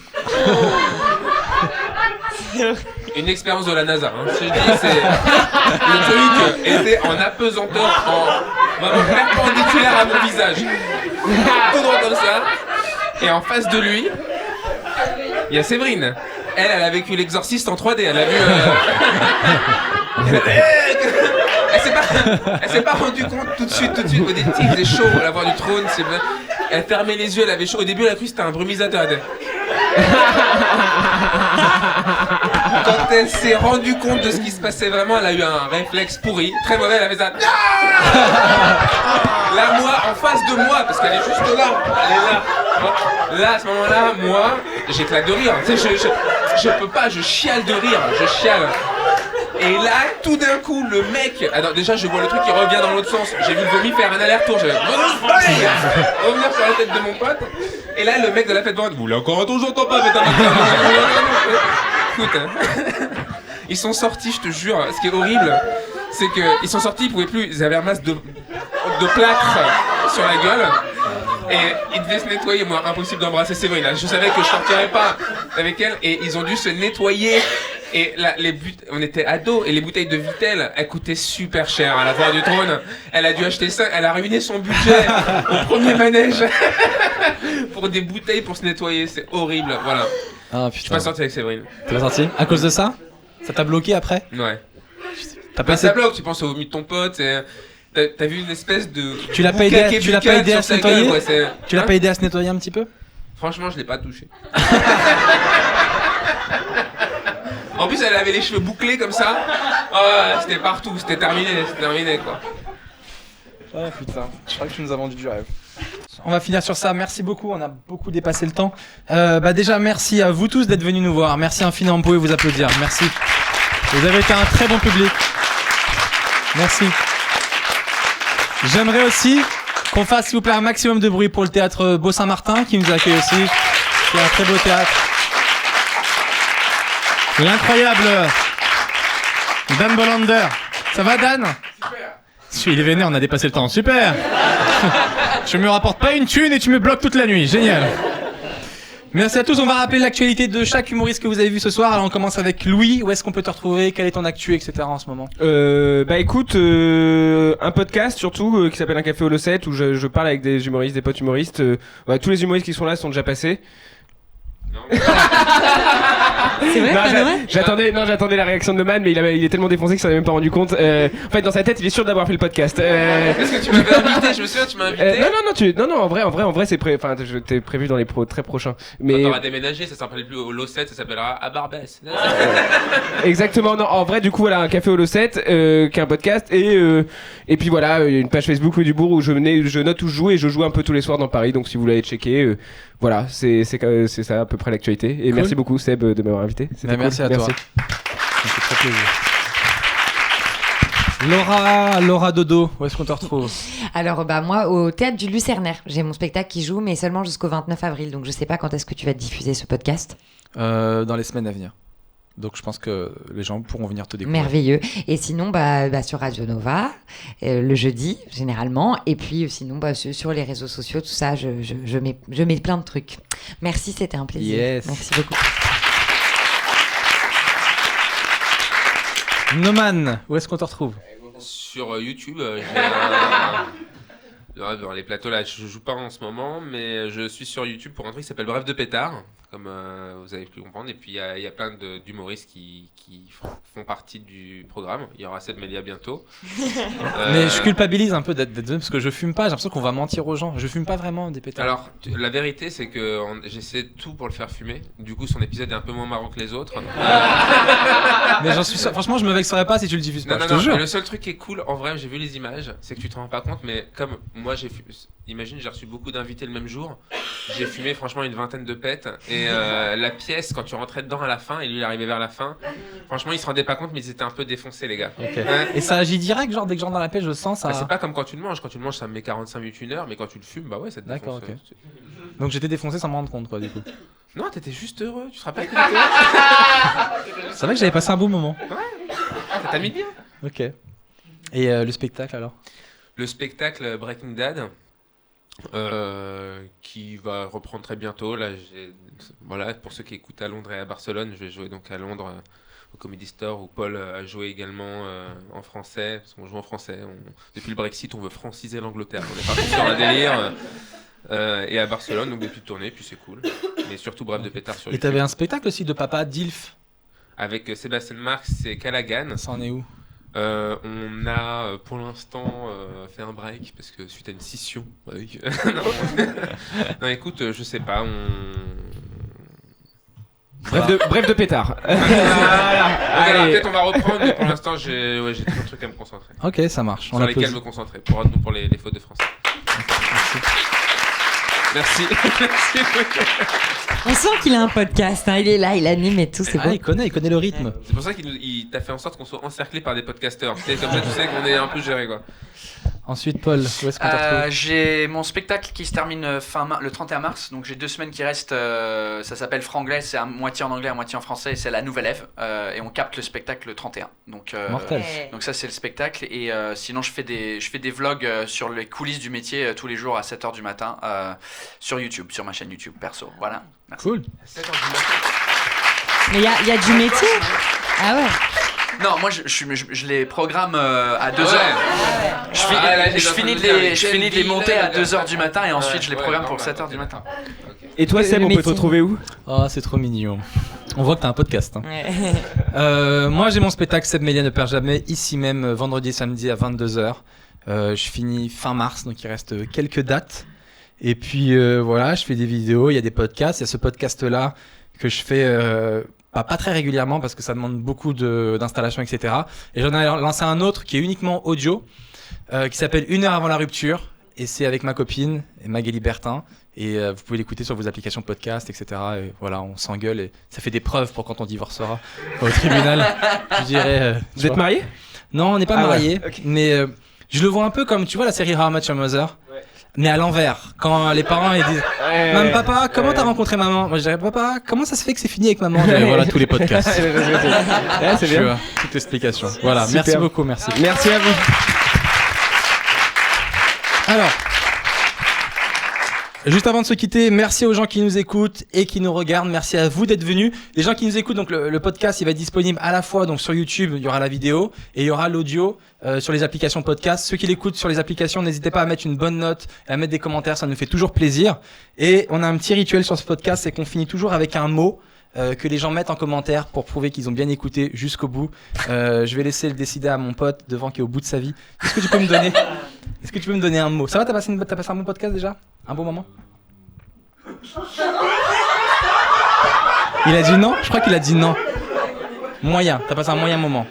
Une expérience de la NASA. Hein. Je dis, le truc était en apesanteur, vraiment perpendiculaire à mon visage. Tout droit comme ça. Et en face de lui, il y a Séverine. Elle a vécu l'exorciste en 3D. Elle a vu. Elle s'est pas rendue compte tout de suite. Au début, il faisait chaud à la Foire du Trône. Elle fermait les yeux, elle avait chaud. Au début, elle a cru que c'était un brumisateur. Quand elle s'est rendue compte de ce qui se passait vraiment, elle a eu un réflexe pourri, très mauvais, elle avait ça. Là, moi, en face de moi, parce qu'elle est juste là, elle est là. Là, à ce moment-là, moi, j'éclate de rire. Tu sais, je peux pas, je chiale de rire, je chiale. Et là, tout d'un coup, le mec... Alors déjà, je vois le truc qui revient dans l'autre sens. J'ai vu le vomi faire un aller-retour. J'avais revenir sur la tête de mon pote. Et là, le mec de la fête vous voulez encore un tour, j'entends pas. Écoute, hein. Ils sont sortis, je te jure. Ce qui est horrible, c'est qu'ils sont sortis, ils pouvaient plus. Ils avaient un masque de plâtre sur la gueule. Et ils devaient se nettoyer. Moi, impossible d'embrasser Séverine. Je savais que je sortirais pas avec elle. Et ils ont dû se nettoyer. Et là, on était ados et les bouteilles de Vittel, elles coûtaient super cher à la Foire du Trône. Elle a dû acheter ça, elle a ruiné son budget au premier manège pour des bouteilles pour se nettoyer. C'est horrible, voilà. Ah, je suis pas sorti avec Séverine. T'es pas sorti ? À cause de ça ? Ça t'a bloqué après ? Ouais. Ça bloque, tu penses au vomi de ton pote, t'as vu une espèce de... Tu l'as pas aidé à se nettoyer ? Tu l'as pas aidé à se nettoyer un petit peu ? Franchement, je l'ai pas touché. En plus, elle avait les cheveux bouclés comme ça. Oh, c'était partout, c'était terminé quoi. Oh putain, je crois que tu nous as vendu du rêve. On va finir sur ça, merci beaucoup, on a beaucoup dépassé le temps. Déjà, merci à vous tous d'être venus nous voir. Merci infiniment, vous pouvez vous applaudir, merci. Vous avez été un très bon public. Merci. J'aimerais aussi qu'on fasse, s'il vous plaît, un maximum de bruit pour le théâtre Beau-Saint-Martin qui nous accueille aussi. C'est un très beau théâtre. L'incroyable Dan Bolander. Ça va, Dan ? Super. Il est vénère, on a dépassé le temps. Super. Tu me rapportes pas une thune et tu me bloques toute la nuit. Génial. Merci à tous. On va rappeler l'actualité de chaque humoriste que vous avez vu ce soir. Alors on commence avec Louis. Où est-ce qu'on peut te retrouver? Quelle est ton actu, etc. en ce moment? Bah écoute, un podcast surtout qui s'appelle Un Café au Losset où je parle avec des humoristes, des potes humoristes. Ouais, tous les humoristes qui sont là sont déjà passés. C'est vrai, j'attendais la réaction de Man, mais il est tellement défoncé qu'il s'en est même pas rendu compte. En fait, dans sa tête, il est sûr d'avoir fait le podcast. Est-ce que tu m'avais invité? Je me souviens, tu m'as invité. Non, en vrai, c'est t'es prévu dans les très prochains. Mais quand on va déménager, ça s'appellera plus au Losset, ça s'appellera à Barbès. Exactement. Non, en vrai, du coup, voilà, Un Café au Losset, qui est un podcast, et puis voilà, une page Facebook du Bourg où je note où je joue et je joue un peu tous les soirs dans Paris. Donc si vous voulez aller checker, voilà, c'est ça à peu près l'actualité. Et cool. Merci beaucoup Seb de m'avoir invité. Cool. Merci à toi. Ça me fait très plaisir. Laura Dodo, où est-ce qu'on te retrouve? Alors moi au théâtre du Lucernaire, j'ai mon spectacle qui joue mais seulement jusqu'au 29 avril, donc je sais pas quand est-ce que tu vas diffuser ce podcast. Dans les semaines à venir. Donc je pense que les gens pourront venir te découvrir. Merveilleux. Et sinon sur Radio Nova le jeudi généralement, et puis sinon sur les réseaux sociaux, tout ça, je mets plein de trucs. Merci, c'était un plaisir. Yes. Merci beaucoup. Noman, où est-ce qu'on te retrouve? Sur YouTube, dans les plateaux là, je joue pas en ce moment, mais je suis sur YouTube pour un truc qui s'appelle Bref de Pétard, comme vous avez pu comprendre. Et puis il y a plein d'humoristes qui font partie du programme. Il y aura Seb Melia bientôt. Mais je culpabilise un peu d'être parce que je fume pas. J'ai l'impression qu'on va mentir aux gens. Je fume pas vraiment des pétards. Alors la vérité, c'est que j'essaie tout pour le faire fumer. Du coup, son épisode est un peu moins marrant que les autres. Mais j'en suis sûr. Franchement, je me vexerais pas si tu le diffuses pas. Non, je te jure. Mais le seul truc qui est cool, en vrai, j'ai vu les images, c'est que tu te rends pas compte, mais comme moi imagine, j'ai reçu beaucoup d'invités le même jour, j'ai fumé franchement une vingtaine de pets, et la pièce, quand tu rentrais dedans à la fin, et lui il arrivait vers la fin, franchement ils se rendaient pas compte, mais ils étaient un peu défoncés, les gars. Okay. Et ça agit direct, genre dès que j'entre dans la pièce, je sens ça. C'est pas comme quand tu le manges ça me met 45 minutes, 1 heure, mais quand tu le fumes, bah ouais, ça te défonce. D'accord, ok. Donc j'étais défoncé sans me rendre compte, quoi, du coup. Non, t'étais juste heureux, tu te rappelles que C'est vrai que j'avais passé un beau moment. Ouais, ça t'a mis bien. Ok. Et le spectacle alors? Le spectacle Breaking Dad, qui va reprendre très bientôt. Là, voilà, pour ceux qui écoutent à Londres et à Barcelone, je vais jouer donc à Londres au Comedy Store, où Paul a joué également en français, parce qu'on joue en français. Depuis le Brexit, on veut franciser l'Angleterre. On est parti sur un délire. Et à Barcelone, donc des petites tournées, puis c'est cool. Mais surtout Bref de Pétard sur YouTube. Et t'avais un spectacle aussi de papa Dilf avec Sébastien Marx et Callaghan. Ça en est où? On a pour l'instant fait un break parce que suite à une scission. Non, écoute, je sais pas. Bref de Pétard. Peut-être on va reprendre, mais pour l'instant j'ai trop de trucs à me concentrer. Ok, ça marche. Sur lesquels me concentrer pour les fautes de français. Merci. On sent qu'il a un podcast, hein. Il est là, il anime et tout, c'est beau. Il connaît le rythme. Ouais. C'est pour ça qu'il t'a fait en sorte qu'on soit encerclé par des podcasteurs. Comme ça, tu sais qu'on est un peu géré, quoi. Ensuite, Paul, où est-ce qu'on te retrouve? J'ai mon spectacle qui se termine le 31 mars, donc j'ai 2 semaines qui restent. Ça s'appelle Franglais, c'est à moitié en anglais, à moitié en français, et c'est la Nouvelle Ève. Et on capte le spectacle le 31. Donc, mortel. Donc ça, c'est le spectacle. Et sinon, je fais des vlogs sur les coulisses du métier tous les jours à 7h du matin sur YouTube, sur ma chaîne YouTube perso. Voilà. Merci. Cool. Mais il y a du métier. Ah ouais. Non, moi je les programme à 2h. Je finis de les monter à 2h du matin et ensuite je les programme pour 7h du matin. Et toi Seb, on peut te retrouver où? Oh, c'est trop mignon. On voit que t'as un podcast. Hein. Ouais. Moi j'ai mon spectacle Seb Melia ne perd jamais, ici même, vendredi et samedi à 22h. Je finis fin mars, donc il reste quelques dates. Et puis voilà, je fais des vidéos, il y a des podcasts. Il y a ce podcast-là que je fais... pas très régulièrement parce que ça demande beaucoup d'installation, etc. Et j'en ai lancé un autre qui est uniquement audio, qui s'appelle 1 heure avant la rupture. Et c'est avec ma copine, Magali Bertin. Et vous pouvez l'écouter sur vos applications podcast, etc. Et voilà, on s'engueule et ça fait des preuves pour quand on divorcera au tribunal. Je dirais. Vous êtes mariés? Non, on n'est pas mariés. Ouais, okay. Mais je le vois un peu comme, tu vois, la série How I Met Your Mother. Ouais. Mais à l'envers, quand les parents ils disent Maman, papa, comment t'as rencontré maman? Moi je dirais papa, comment ça se fait que c'est fini avec maman? Voilà tous les podcasts. C'est bien. Toute explication. Voilà, super. Merci beaucoup, merci. Merci à vous. Alors, Juste avant de se quitter, merci aux gens qui nous écoutent et qui nous regardent. Merci à vous d'être venus. Les gens qui nous écoutent, donc le podcast, il va être disponible à la fois donc sur YouTube, il y aura la vidéo et il y aura l'audio sur les applications podcast. Ceux qui l'écoutent sur les applications, n'hésitez pas à mettre une bonne note et à mettre des commentaires, ça nous fait toujours plaisir. Et on a un petit rituel sur ce podcast, c'est qu'on finit toujours avec un mot que les gens mettent en commentaire pour prouver qu'ils ont bien écouté jusqu'au bout. Je vais laisser le décider à mon pote devant qui est au bout de sa vie. Est-ce que tu peux me donner un mot? Ça va, t'as passé un bon podcast déjà? Un bon moment? Il a dit non? Je crois qu'il a dit non. Moyen, t'as passé un moyen moment.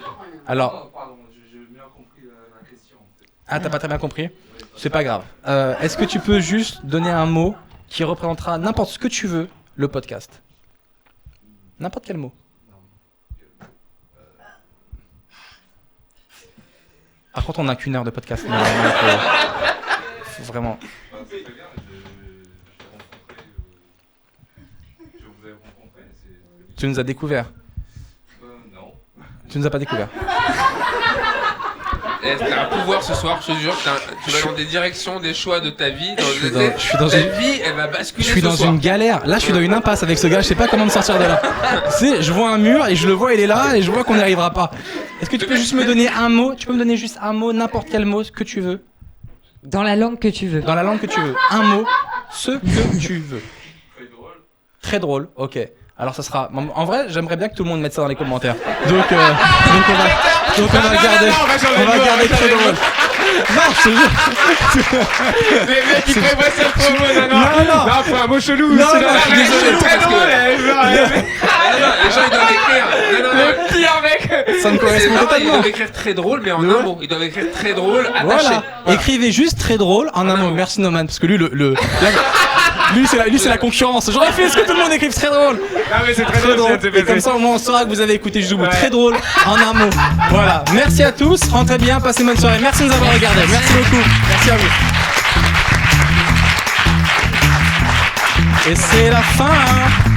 Alors. Pardon, j'ai bien compris la question. Ah, t'as pas très bien compris? C'est pas grave. Est-ce que tu peux juste donner un mot qui représentera n'importe ce que tu veux, le podcast? N'importe quel mot. Par contre, on n'a qu'une heure de podcast. Faut vraiment. Tu nous as découvert. Non. Tu nous as pas découvert. T'as un pouvoir ce soir, je te jure, tu vas dans des directions, des choix de ta vie. Ta vie, elle va basculer. Je suis dans une galère. Là, je suis dans une impasse avec ce gars. Je sais pas comment me sortir de là. Tu sais, je vois un mur et je le vois, il est là et je vois qu'on n'y arrivera pas. Est-ce que tu peux juste me donner un mot? Tu peux me donner juste un mot, n'importe quel mot, ce que tu veux. Dans la langue que tu veux. Dans la langue que tu veux. Un mot, ce que tu veux. Très drôle. Très drôle, ok. Alors ça sera... En vrai, j'aimerais bien que tout le monde mette ça dans les commentaires. Donc on va garder très drôle. Non, je te jure. Les mecs qui prévoient cette promo, Non. Non, faut un mot chelou. Non, sinon, je suis désolé, très parce que- drôle. Les gens ils doivent écrire. Non. Le pire mec. Ça me C'est correspond marrant, ils totalement. doivent écrire très drôle, mais en un mot. Ils doivent écrire très drôle, attaché. Voilà. Écrivez juste très drôle en un mot. Merci Noman, parce que lui, lui c'est la concurrence. J'aurais fait ce que tout le monde écrive très drôle. Ah mais c'est Très très drôle. drôle. Et comme ça, au moins, on saura que vous avez écouté jusqu'au bout. Ouais. Très drôle en un mot. Voilà. Merci à tous. Rentrez bien. Passez une bonne soirée. Merci de nous avoir regardés. Merci beaucoup. Merci à vous. Et c'est la fin.